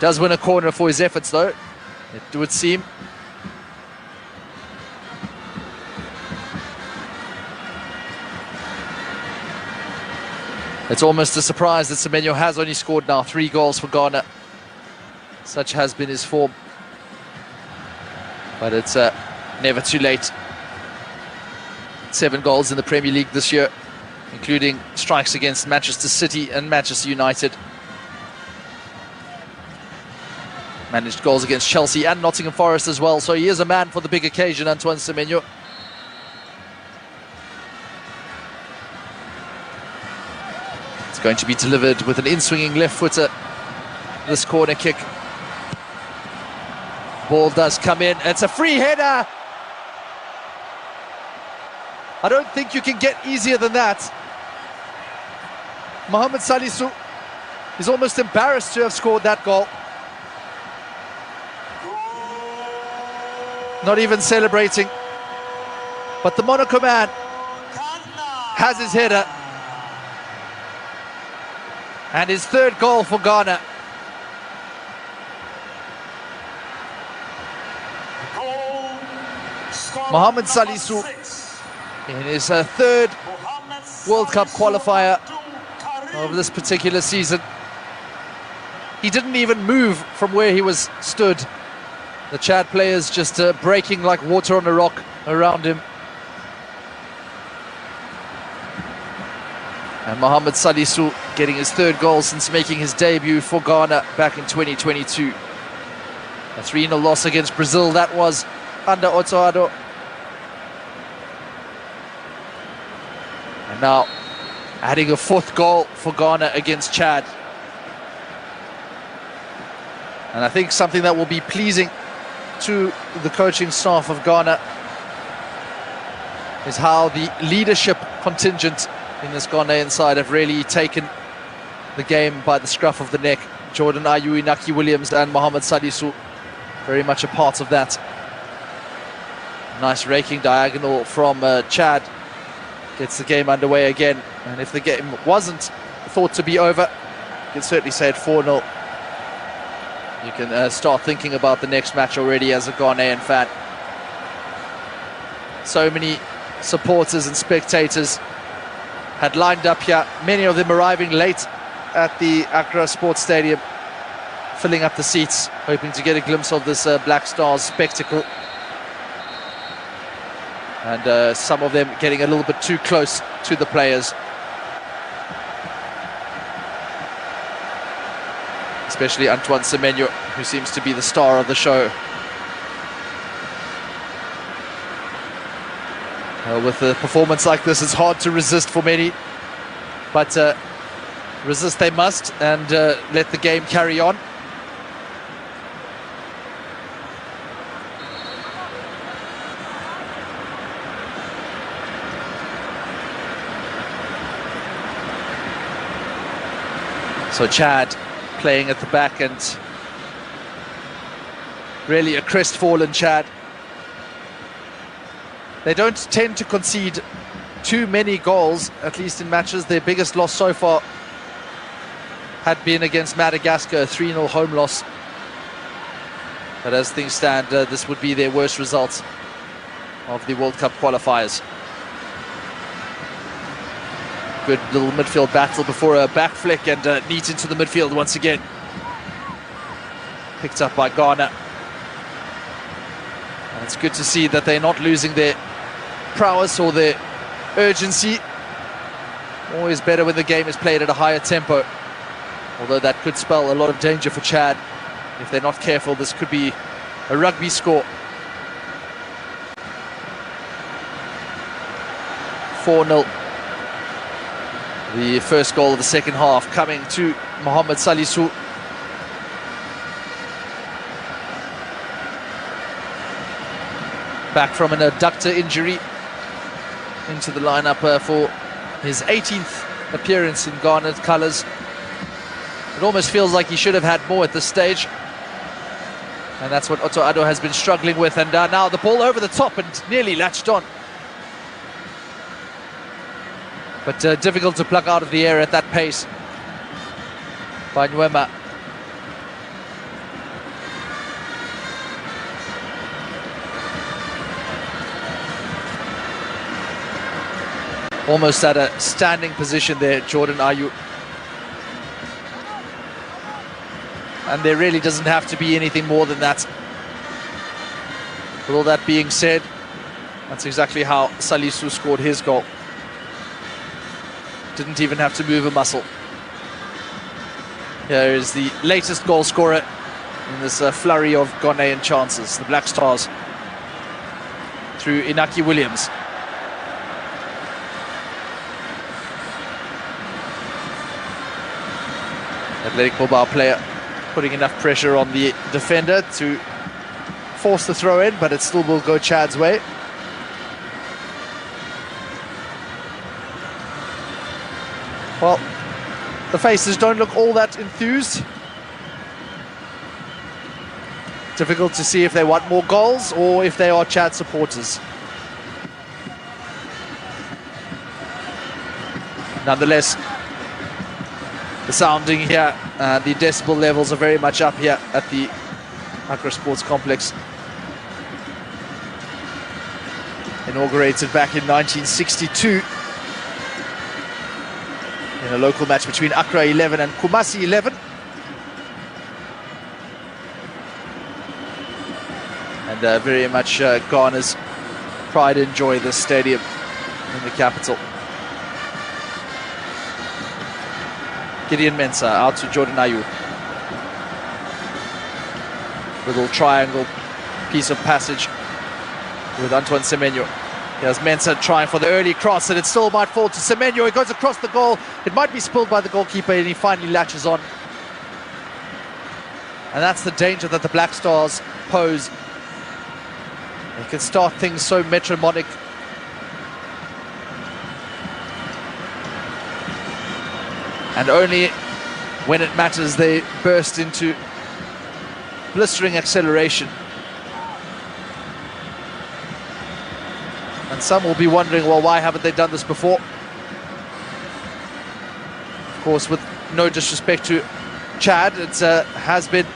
does win a corner for his efforts, though, it would seem. It's almost a surprise that Semenyo has only scored now 3 goals for Ghana. Such has been his form. But it's never too late. 7 goals in the Premier League this year, including strikes against Manchester City and Manchester United. Managed goals against Chelsea and Nottingham Forest as well. So he is a man for the big occasion, Antoine Semenyo. It's going to be delivered with an in-swinging left footer. This corner kick. Ball does come in. It's a free header. I don't think you can get easier than that. Mohamed Salisu is almost embarrassed to have scored that goal. Not even celebrating. But the Monaco man has his header. And his 3rd goal for Ghana. Mohamed Salisu in his 3rd World Cup qualifier of this particular season. He didn't even move from where he was stood. The Chad players just breaking like water on a rock around him. And Mohamed Salisu getting his 3rd goal since making his debut for Ghana back in 2022. A 3-0 loss against Brazil, that was under Otto Addo. And now adding a 4th goal for Ghana against Chad. And I think something that will be pleasing to the coaching staff of Ghana is how the leadership contingent in this Ghanaian side have really taken the game by the scruff of the neck. Jordan Ayew, Inaki Williams and Mohamed Salisu very much a part of that. Nice raking diagonal from Chad. Gets the game underway again. And if the game wasn't thought to be over, you can certainly say it 4-0. You can start thinking about the next match already as a Ghanaian fan. So many supporters and spectators had lined up here, many of them arriving late at the Accra Sports Stadium, filling up the seats, hoping to get a glimpse of this Black Stars spectacle. And some of them getting a little bit too close to the players. Especially Antoine Semenyo, who seems to be the star of the show. With a performance like this, it's hard to resist for many, but resist they must, and let the game carry on. So Chad playing at the back, and really a crestfallen Chad. They don't tend to concede too many goals, at least in matches. Their biggest loss so far had been against Madagascar, a 3-0 home loss. But as things stand, this would be their worst result of the World Cup qualifiers. Good little midfield battle before a back flick, and neat into the midfield once again. Picked up by Ghana. And it's good to see that they're not losing their prowess or their urgency. Always better when the game is played at a higher tempo. Although that could spell a lot of danger for Chad. If they're not careful, this could be a rugby score. 4-0. The first goal of the second half coming to Mohamed Salisu. Back from an adductor injury into the lineup for his 18th appearance in Ghana colours. It almost feels like he should have had more at this stage. And that's what Otto Addo has been struggling with. And now the ball over the top and nearly latched on. But difficult to pluck out of the air at that pace by Nuamah. Almost at a standing position there, Jordan Ayew. And there really doesn't have to be anything more than that. With all that being said, that's exactly how Salisu scored his goal. Didn't even have to move a muscle. Here is the latest goal scorer in this flurry of Ghanaian chances. The Black Stars through Inaki Williams. Athletic Mobile player putting enough pressure on the defender to force the throw in, but it still will go Chad's way. Well, the faces don't look all that enthused. Difficult to see if they want more goals or if they are Chad supporters. Nonetheless, the sounding here, the decibel levels are very much up here at the Accra Sports Complex. Inaugurated back in 1962 in a local match between Accra 11 and Kumasi 11. And very much Ghana's pride and joy, this stadium in the capital. Gideon Mensah out to Jordan Ayew. Little triangle piece of passage with Antoine Semenyo. Here's Mensah trying for the early cross, and it still might fall to Semenyo. It goes across the goal. It might be spilled by the goalkeeper, and he finally latches on. And that's the danger that the Black Stars pose. They can start things so metronomic. And only when it matters, they burst into blistering acceleration. And some will be wondering, well, why haven't they done this before? Of course, with no disrespect to Chad, it has been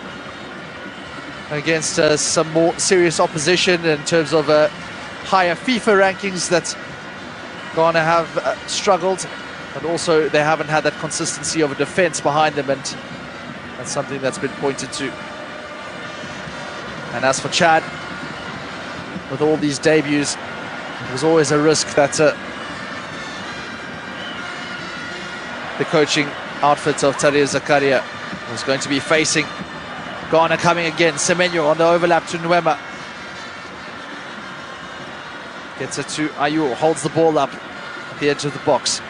against some more serious opposition in terms of higher FIFA rankings that Ghana have struggled. But also they haven't had that consistency of a defence behind them, and that's something that's been pointed to. And as for Chad, with all these debuts, there's always a risk that the coaching outfit of Tarir Zakaria was going to be facing. Ghana coming again, Semenyo on the overlap to Nuamah. Gets it to Ayew, holds the ball up at the edge of the box.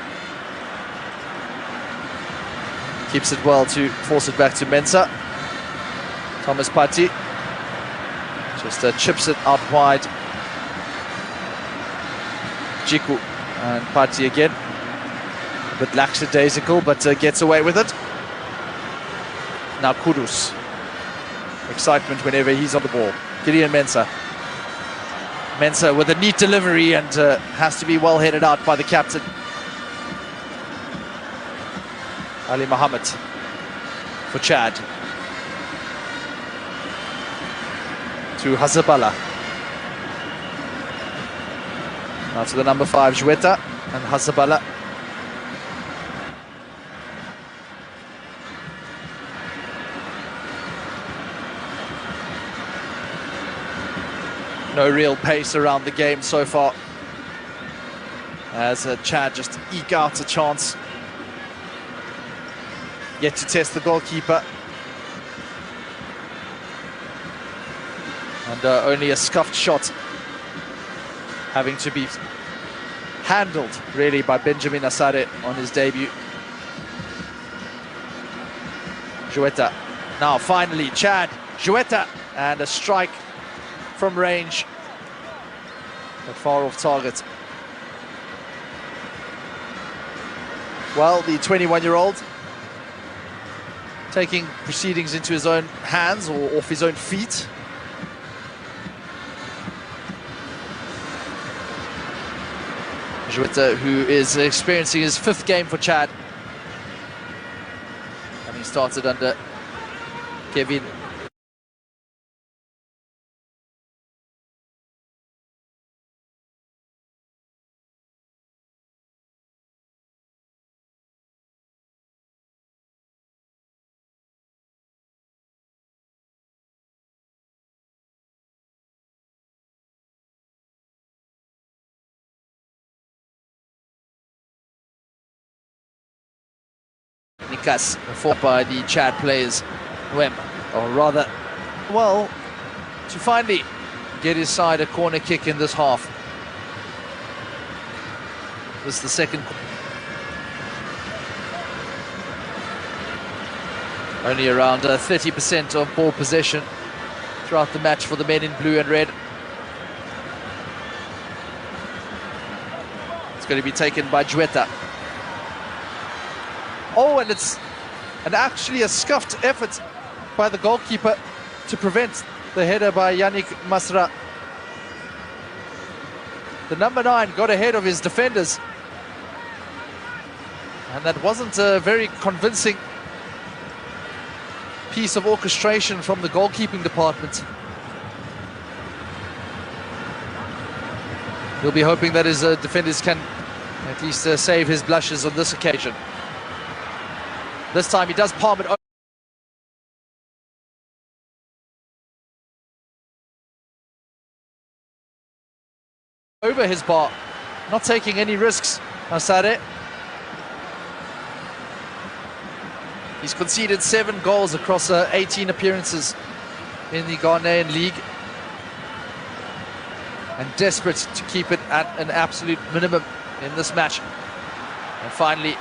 Keeps it well to force it back to Mensah. Thomas Partey just chips it out wide. Jiku and Partey again. A bit lackadaisical, but gets away with it. Now Kudus. Excitement whenever he's on the ball. Gideon Mensah. Mensah with a neat delivery and has to be well headed out by the captain. Ali Mohammed for Chad. To Hazabala. Now to the number 5, Jueta, and Hazabala. No real pace around the game so far, as Chad just eke out a chance. Yet to test the goalkeeper. And only a scuffed shot having to be handled, really, by Benjamin Asare on his debut. Jouetta. Now, finally, Chad. Jouetta. And a strike from range. But far off target. Well, the 21-year-old taking proceedings into his own hands or off his own feet. Jouetta, who is experiencing his 5th game for Chad. And he started under Kevin. Nikas, fought by the Chad players, Nuamah, or rather, well, to finally get his side a corner kick in this half. This is the second. Only around 30% of ball possession throughout the match for the men in blue and red. It's going to be taken by Jouetta. Oh, and it's actually a scuffed effort by the goalkeeper to prevent the header by Yannick Masra. The number 9 got ahead of his defenders. And that wasn't a very convincing piece of orchestration from the goalkeeping department. He'll be hoping that his defenders can at least save his blushes on this occasion. This time he does palm it over his bar, not taking any risks. Asare. He's conceded 7 goals across 18 appearances in the Ghanaian league, and desperate to keep it at an absolute minimum in this match. And finally,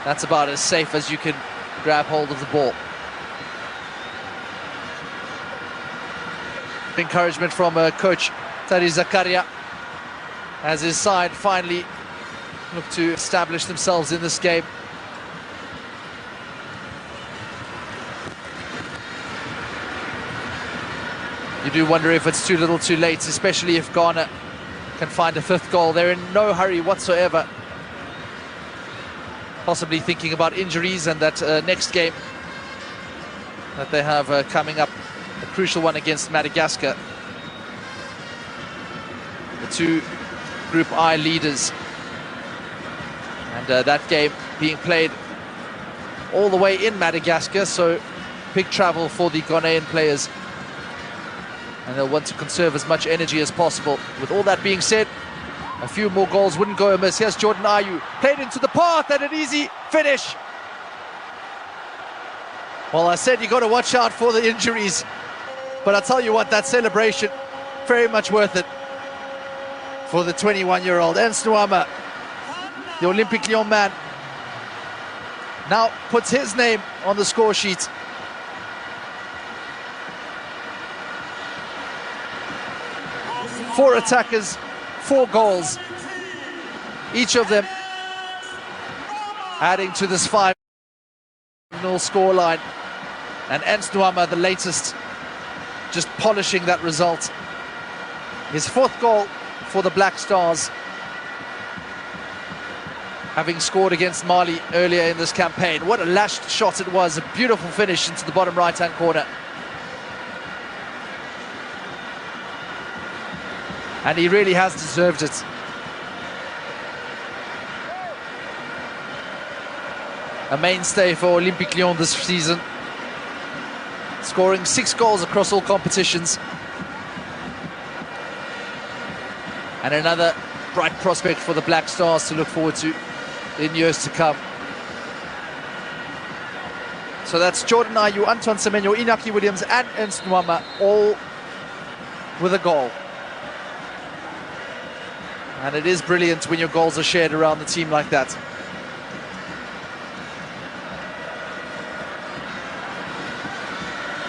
that's about as safe as you can grab hold of the ball. Encouragement from coach Tari Zakaria as his side finally look to establish themselves in this game. You do wonder if it's too little too late, especially if Ghana can find a 5th goal. They're in no hurry whatsoever. Possibly thinking about injuries and that next game that they have coming up, a crucial one against Madagascar. The 2 Group I leaders. And that game being played all the way in Madagascar, so big travel for the Ghanaian players. And they'll want to conserve as much energy as possible. With all that being said, a few more goals wouldn't go amiss. Here's Jordan Ayew, played into the path and an easy finish. Well, I said you got to watch out for the injuries, but I'll tell you what, that celebration, very much worth it for the 21-year-old. Nuamah, the Olympic Lyon man, now puts his name on the score sheet. Four attackers, 4 goals, each of them adding to this 5-0 scoreline. And Nuamah, the latest, just polishing that result. His 4th goal for the Black Stars, having scored against Mali earlier in this campaign. What a lashed shot it was, a beautiful finish into the bottom right-hand corner. And he really has deserved it. A mainstay for Olympic Lyon this season, scoring 6 goals across all competitions. And another bright prospect for the Black Stars to look forward to in years to come. So that's Jordan Ayew, Antoine Semenyo, Inaki Williams and Nuamah, all with a goal. And it is brilliant when your goals are shared around the team like that.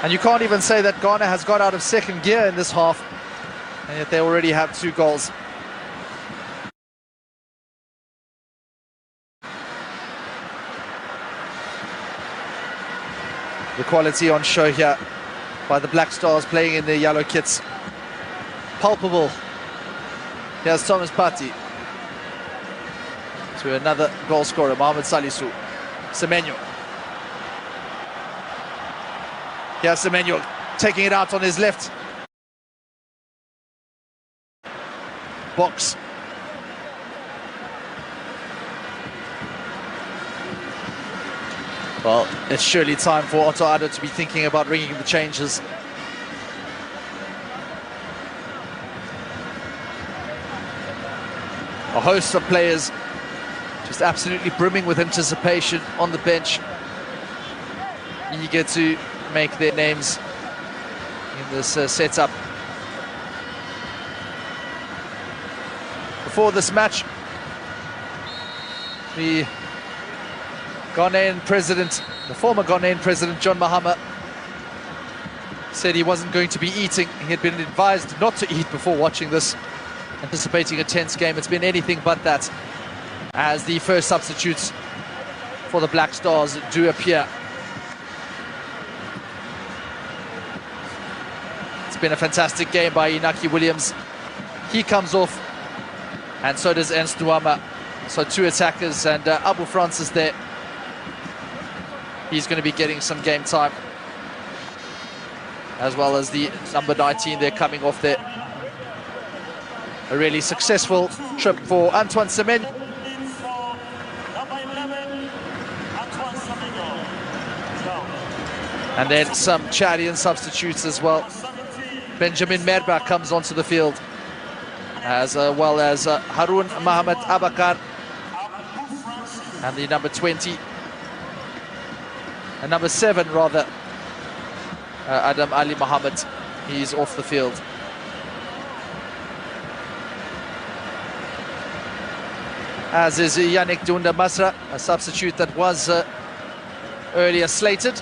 And you can't even say that Ghana has got out of second gear in this half, and yet they already have 2 goals. The quality on show here by the Black Stars playing in their yellow kits. Palpable. Here's Thomas Partey to another goal scorer, Mohamed Salisu. Semenyo. Here's Semenyo taking it out on his left. Box. Well, it's surely time for Otto Addo to be thinking about ringing the changes. A host of players just absolutely brimming with anticipation on the bench, eager to make their names in this setup. Before this match, the Ghanaian president, the former Ghanaian president, John Mahama, said he wasn't going to be eating. He had been advised not to eat before watching this, anticipating a tense game. It's been anything but that, as the first substitutes for the Black Stars do appear. It's been a fantastic game by Inaki Williams. He comes off, and so does Nuamah. So 2 attackers, and Abu Francis there. He's going to be getting some game time, as well as the number 19 there coming off there. A really successful trip for Antoine Semenyo. And then some Chadian substitutes as well. Benjamin Merba comes onto the field, as well as Harun Mohamed Abakar, and the number 20, and number 7 rather, Adam Ali Mohammed. He's off the field. As is Yannick Dunda Masra, a substitute that was earlier slated.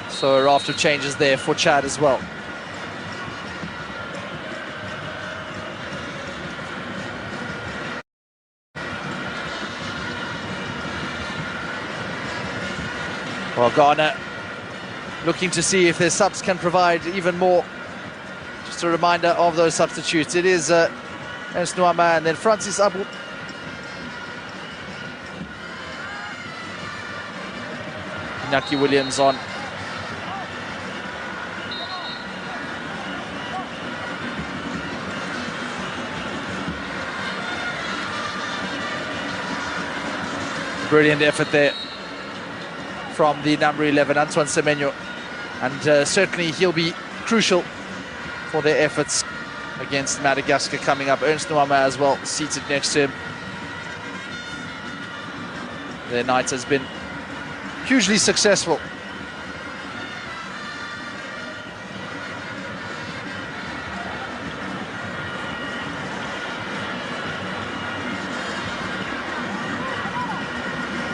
So a raft of changes there for Chad as well. Well, Ghana looking to see if their subs can provide even more. Just a reminder of those substitutes. It is Nuamah and then Francis Abu. Inaki Williams on. Brilliant effort there from the number 11, Antoine Semenyo. And certainly he'll be crucial for their efforts against Madagascar coming up. Nuamah as well, seated next to him. Their night has been hugely successful.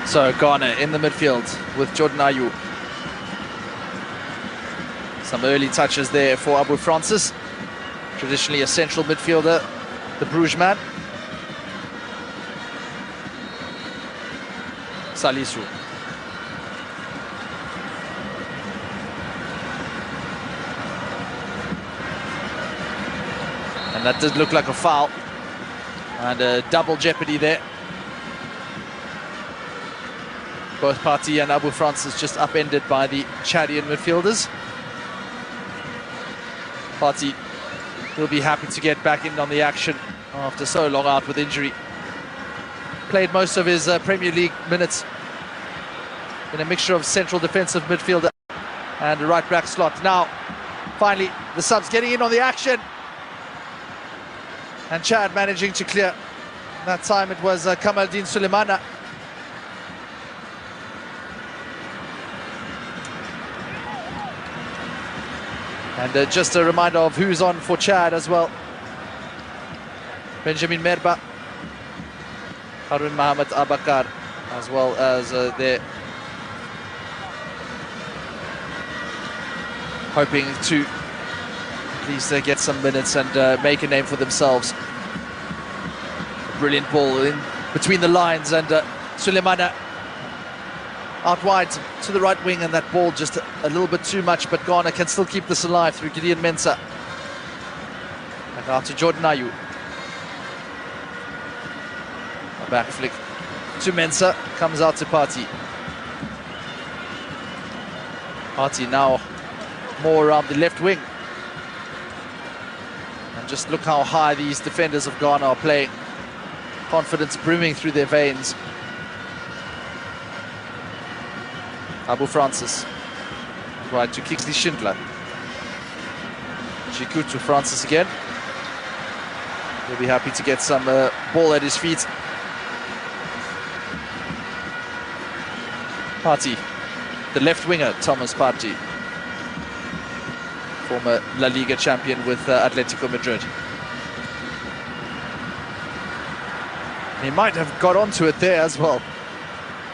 So Ghana in the midfield with Jordan Ayew. Some early touches there for Abu Francis, traditionally a central midfielder, the Bruges man. Salisu. And that did look like a foul, and a double jeopardy there. Both Partey and Abu Francis just upended by the Chadian midfielders. Partey will be happy to get back in on the action after so long out with injury. Played most of his Premier League minutes in a mixture of central defensive midfielder and a right back slot. Now, finally, the subs getting in on the action. And Chad managing to clear. That time it was Kamaldeen Sulemana. And just a reminder of who's on for Chad as well. Benjamin Merba, Harun Mohamed Abakar, as well as they're hoping to at least get some minutes and make a name for themselves. Brilliant ball in between the lines, and Sulemana out wide to the right wing, and that ball just a little bit too much, but Ghana can still keep this alive through Gideon Mensah. And out to Jordan Ayew. A back flick to Mensah, comes out to Partey. Partey now more around the left wing. And just look how high these defenders of Ghana are playing. Confidence brimming through their veins. Abu Francis, right to Kingsley Schindler. Jiku to Francis again. He'll be happy to get some ball at his feet. Partey, the left winger, Thomas Partey, former La Liga champion with Atletico Madrid. He might have got onto it there as well.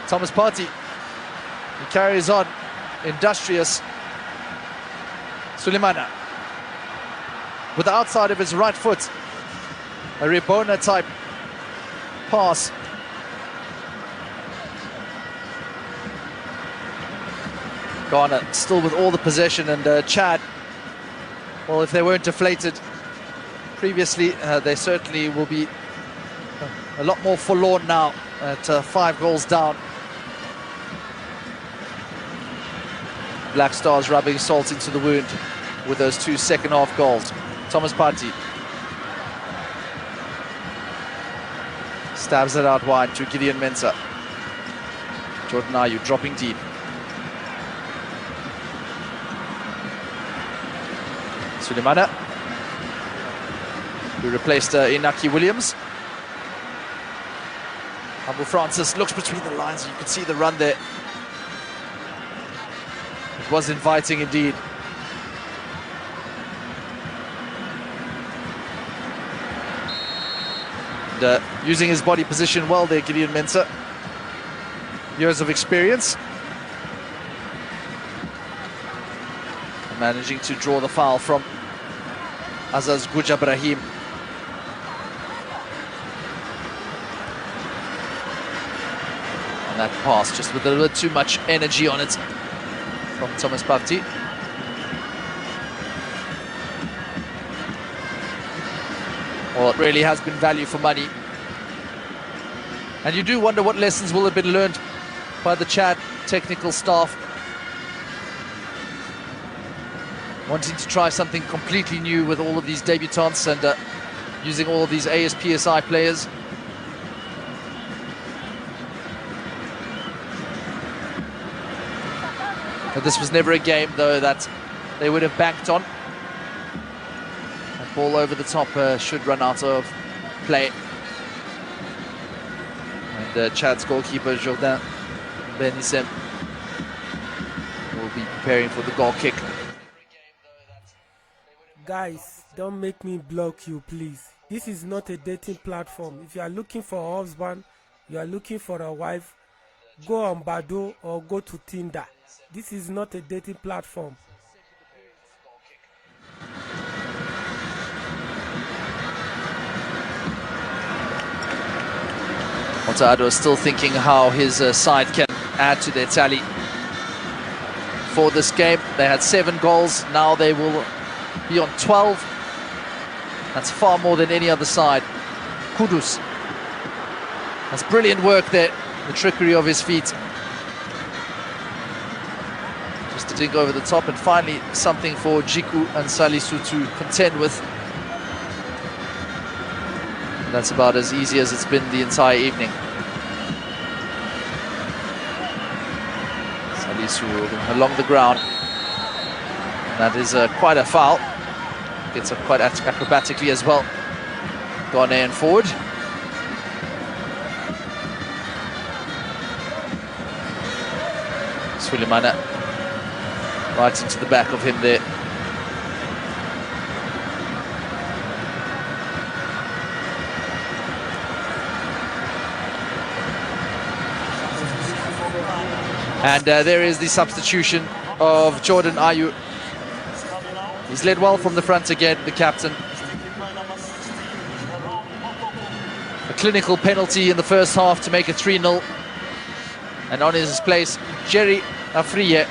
Thomas Partey. He carries on, industrious. Sulemana with the outside of his right foot, a Rebona type pass. Ghana still with all the possession, and Chad, well, if they weren't deflated previously, they certainly will be a lot more forlorn now at 5 goals down. Black Stars rubbing salt into the wound with those 2 second-half goals. Thomas Partey stabs it out wide to Gideon Mensah. Jordan Ayew dropping deep. Sulemana, who replaced Inaki Williams. Abu Francis looks between the lines. You can see the run there. It was inviting indeed. And, using his body position well there, Gideon Mensah. Years of experience. And managing to draw the foul from Azaz Gujabrahim. And that pass just with a little bit too much energy on it from Thomas Partey. Well, it really has been value for money. And you do wonder what lessons will have been learned by the Chad technical staff. Wanting to try something completely new with all of these debutants and using all of these ASPSI players. But this was never a game, though, that they would have banked on. That ball over the top should run out of play. And Chad's goalkeeper, Jourdain Benissem, will be preparing for the goal kick. Guys, don't make me block you, please. This is not a dating platform. If you are looking for a husband, you are looking for a wife, go on Badoo or go to Tinder. This is not a dating platform. Otado is still thinking how his side can add to their tally for this game. They had 7 goals, now they will be on 12. That's far more than any other side. Kudus. That's brilliant work there, the trickery of his feet. Just to dig over the top, and finally something for Jiku and Salisu to contend with. That's about as easy as it's been the entire evening. Salisu along the ground. And that is quite a foul. Gets up quite acrobatically as well. Ghanaian forward. Sulemana right into the back of him there. And there is the substitution of Jordan Ayew. He's led well from the front again, the captain. A clinical penalty in the first half to make it 3-0. And on his place, Jerry Afriye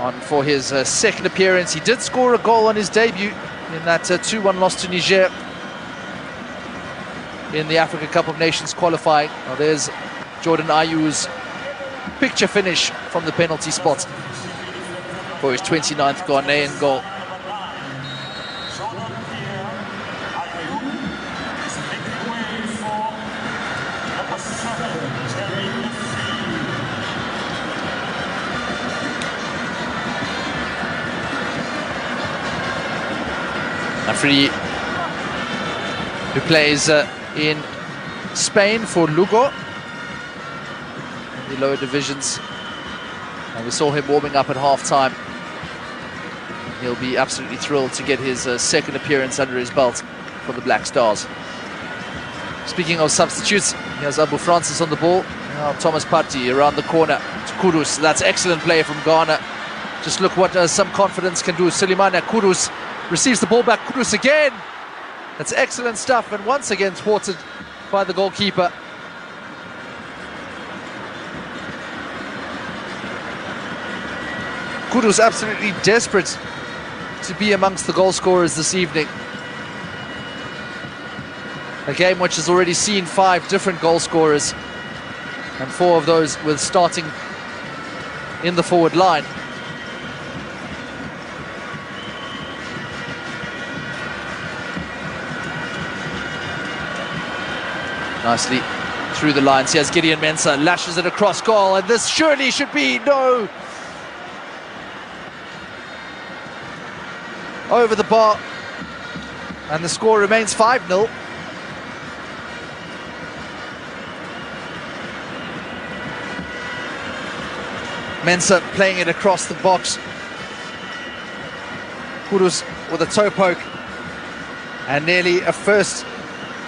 on for his second appearance. He did score a goal on his debut in that 2-1 loss to Niger in the Africa Cup of Nations qualifying. Now there's Jordan Ayew's picture finish from the penalty spot for his 29th Ghanaian goal. Afri, who plays in Spain for Lugo, the lower divisions, and we saw him warming up at half-time. He'll be absolutely thrilled to get his second appearance under his belt for the Black Stars. Speaking of substitutes, here's Abu Francis on the ball. Now Thomas Partey around the corner to Kudus. That's excellent play from Ghana. Just look what some confidence can do. Sulemana Kudus receives the ball back. Kudus again. That's excellent stuff, and once again thwarted by the goalkeeper. Kudus absolutely desperate to be amongst the goal scorers this evening. A game which has already seen 5 different goal scorers, and 4 of those with starting in the forward line. Nicely through the lines. Here's Gideon Mensah, lashes it across goal, and this surely should be, no! Over the bar, and the score remains 5-0. Mensah playing it across the box. Kudus with a toe poke, and nearly a first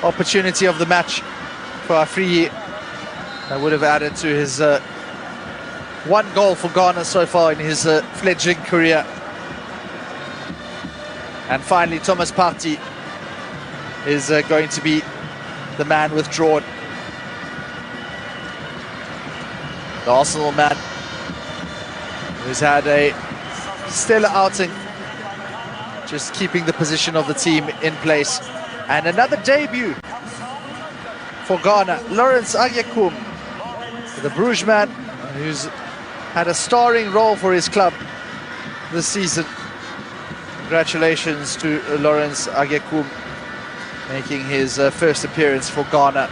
opportunity of the match for Afriye. That would have added to his 1 goal for Ghana so far in his fledgling career. And finally, Thomas Partey is going to be the man withdrawn. The Arsenal man, who's had a stellar outing, just keeping the position of the team in place. And another debut for Ghana, Lawrence Ayew, the Bruges man, who's had a starring role for his club this season. Congratulations to Lawrence Ayew, making his first appearance for Ghana.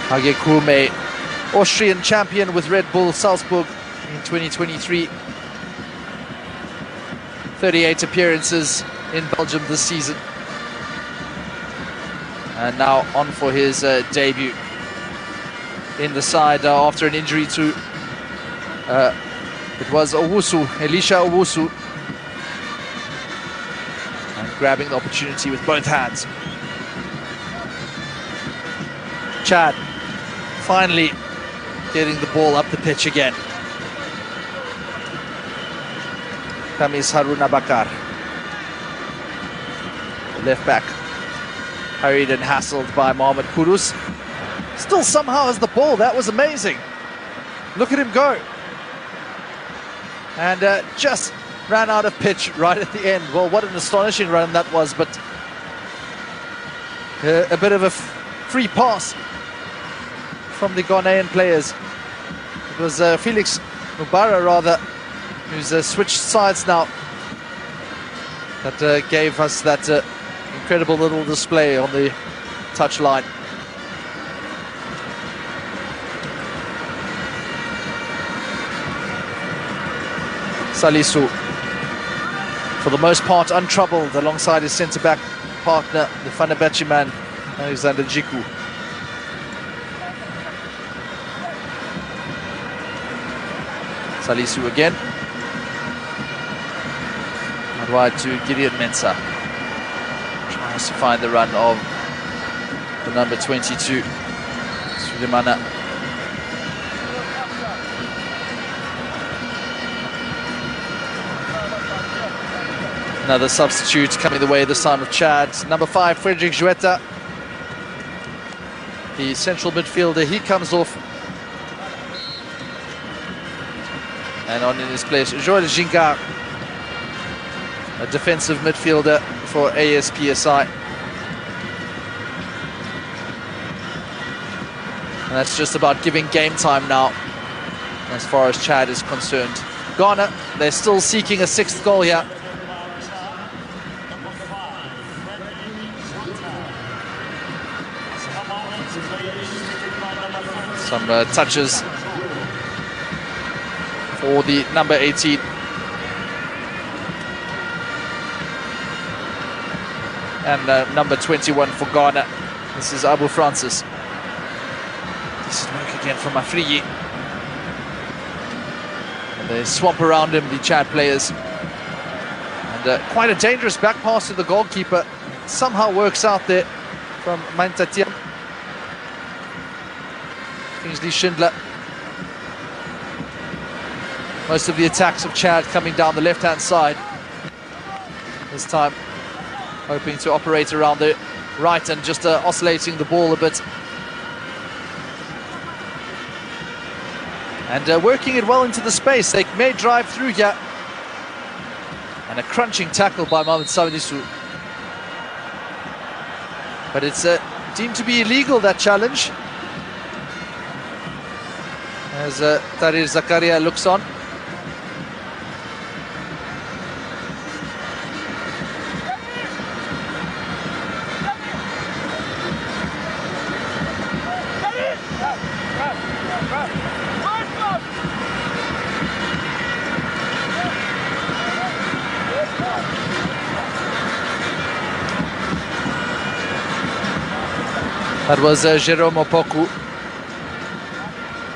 Ayew, an Austrian champion with Red Bull Salzburg in 2023. 38 appearances in Belgium this season. And now on for his debut in the side after an injury to it was Elisha Owusu, and grabbing the opportunity with both hands. Chad finally getting the ball up the pitch again. Kamis Haruna Bakar, the left back, hurried and hassled by Mohamed Kudus. Still somehow has the ball. That was amazing. Look at him go. And just ran out of pitch right at the end. Well, what an astonishing run that was, but a bit of a free pass from the Ghanaian players. It was Felix Mubara, rather, who's switched sides now, that gave us that incredible little display on the touchline. Salisu, for the most part untroubled alongside his centre-back partner, the Fenerbahce man, Alexander Djiku. Salisu again. Out wide to Gideon Mensah. Tries to find the run of the number 22, Sulemana. Another substitute coming the way this time of Chad. Number 5, Frederick Jueta. The central midfielder, he comes off. And on in his place, Joel Ginga, a defensive midfielder for ASPSI. And that's just about giving game time now, as far as Chad is concerned. Ghana, they're still seeking a 6th goal here. Some touches for the number 18. And number 21 for Ghana. This is Abu Francis. Decent work again from Afriyi. And they swamp around him, the Chad players. And quite a dangerous back pass to the goalkeeper. Somehow works out there from Maintatia. Kingsley Schindler. Most of the attacks of Chad coming down the left-hand side. This time hoping to operate around the right and just oscillating the ball a bit. And working it well into the space. They may drive through here. And a crunching tackle by Mohamed Salisu. But it's deemed to be illegal, that challenge. As Tahir Zakaria looks on. That was Jerome Opoku,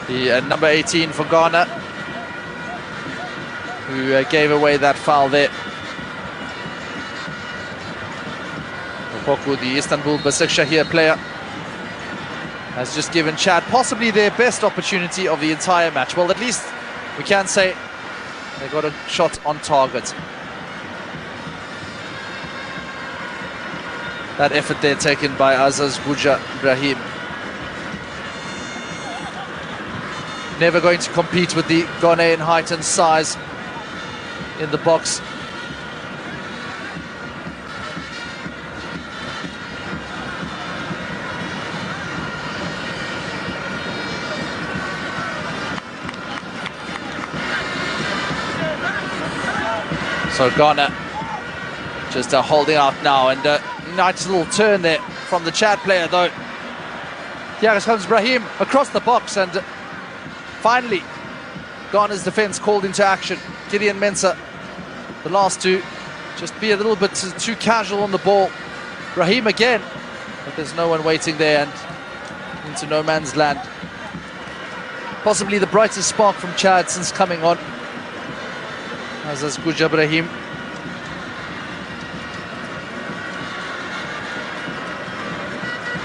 the number 18 for Ghana, who gave away that foul there. Opoku, the Istanbul Başakşehir player, has just given Chad possibly their best opportunity of the entire match. Well, at least we can say they got a shot on target. That effort there taken by Azaz Buja Brahim. Never going to compete with the Ghanaian height and size in the box. So Ghana just holding out now, and nice little turn there from the Chad player though. Here comes Brahim across the box, and finally Ghana's defence called into action. Gideon Mensah, the last two, just be a little bit too casual on the ball. Brahim again, but there's no one waiting there, and into no man's land. Possibly the brightest spark from Chad since coming on. Azaz Buja Brahim.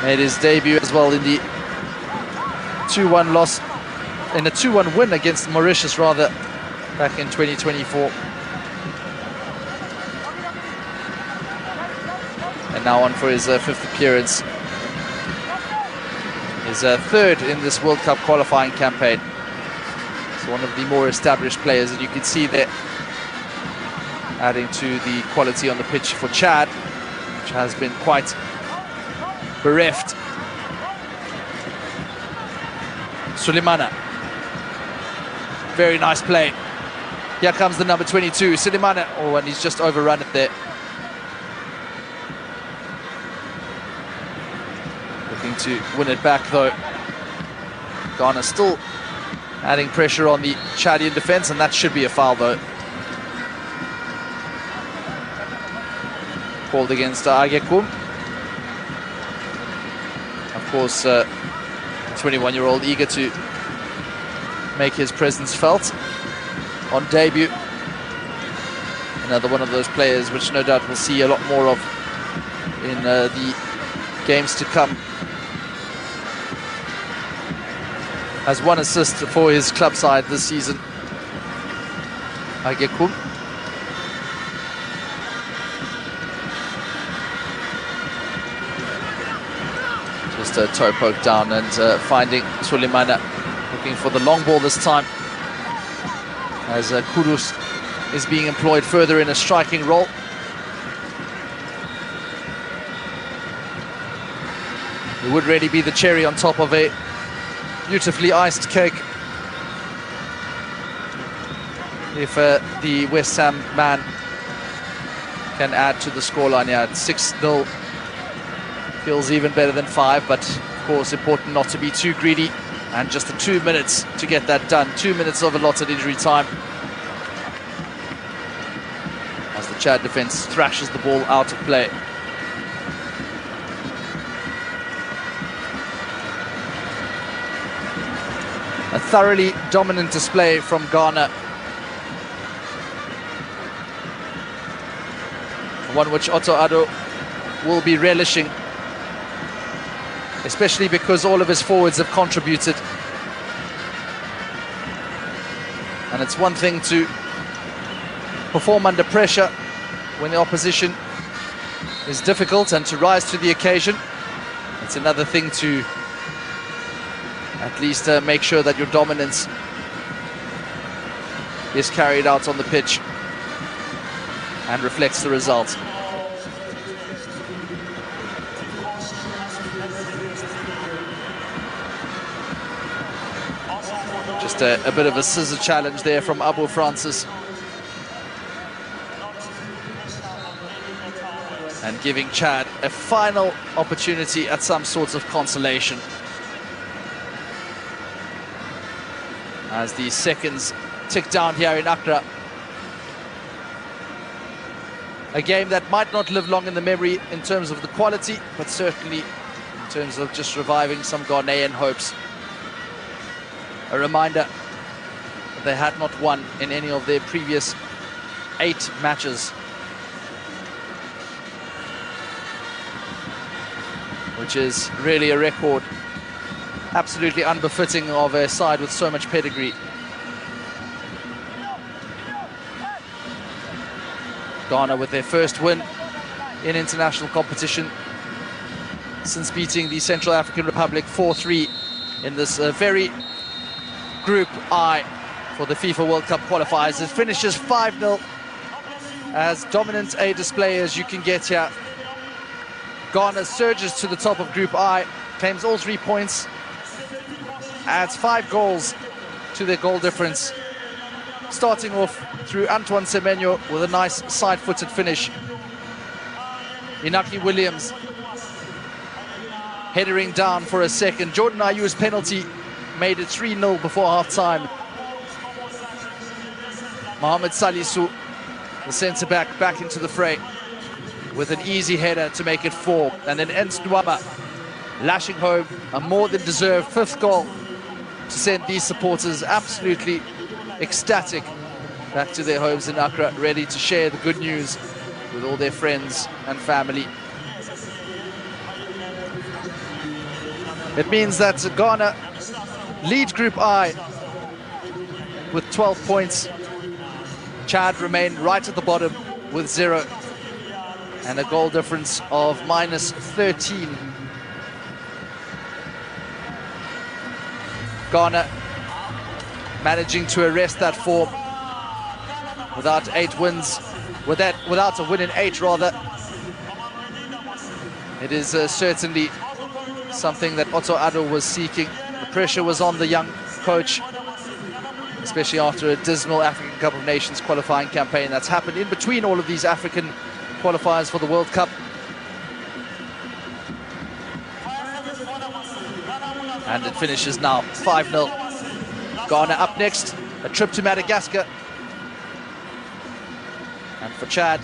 Made his debut as well in the 2-1 loss, in a 2-1 win against Mauritius rather, back in 2024. And now on for his 5th appearance. His 3rd in this World Cup qualifying campaign. So one of the more established players, and you can see there, adding to the quality on the pitch for Chad, which has been quite bereft. Sulemana. Very nice play. Here comes the number 22, Sulemana. Oh, and he's just overrun it there. Looking to win it back though. Ghana still adding pressure on the Chadian defence, and that should be a foul though. Called against Ayew. Of course, 21-year-old eager to make his presence felt on debut. Another one of those players which no doubt we'll see a lot more of in the games to come. Has 1 assist for his club side this season. Ayew. Just a toe poke down and finding Suleiman looking for the long ball this time, as Kudus is being employed further in a striking role. It would really be the cherry on top of a beautifully iced cake if the West Ham man can add to the scoreline. Yeah, 6-0 feels even better than 5, but of course important not to be too greedy, and just the 2 minutes to get that done. 2 minutes of allotted injury time as the Chad defense thrashes the ball out of play. A thoroughly dominant display from Ghana. One which Otto Addo will be relishing, especially because all of his forwards have contributed. And it's one thing to perform under pressure when the opposition is difficult and to rise to the occasion. It's another thing to at least make sure that your dominance is carried out on the pitch and reflects the result. Just a bit of a scissor challenge there from Abu Francis, and giving Chad a final opportunity at some sort of consolation, as the seconds tick down here in Accra. A game that might not live long in the memory in terms of the quality, but certainly in terms of just reviving some Ghanaian hopes. A reminder that they had not won in any of their previous 8 matches, which is really a record absolutely unbefitting of a side with so much pedigree. Ghana with their first win in international competition since beating the Central African Republic 4-3 in this very Group I for the FIFA World Cup qualifiers. It finishes 5-0, as dominant a display as you can get here. Ghana surges to the top of Group I, claims all 3 points, adds 5 goals to their goal difference, starting off through Antoine Semenyo with a nice side-footed finish. Inaki Williams headering down for a second. Jordan Ayew's penalty made it 3-0 before half-time. Mohamed Salisu, the centre-back, back into the fray with an easy header to make it 4. And then Nuamah lashing home a more than deserved 5th goal to send these supporters absolutely ecstatic back to their homes in Accra, ready to share the good news with all their friends and family. It means that Ghana lead Group I with 12 points. Chad remain right at the bottom with 0 and a goal difference of -13. Ghana managing to arrest that form without 8 wins, without a win in 8 rather. It is certainly something that Otto Addo was seeking. The pressure was on the young coach, especially after a dismal African Cup of Nations qualifying campaign that's happened in between all of these African qualifiers for the World Cup. And it finishes now 5-0. Ghana up next, a trip to Madagascar. And for Chad,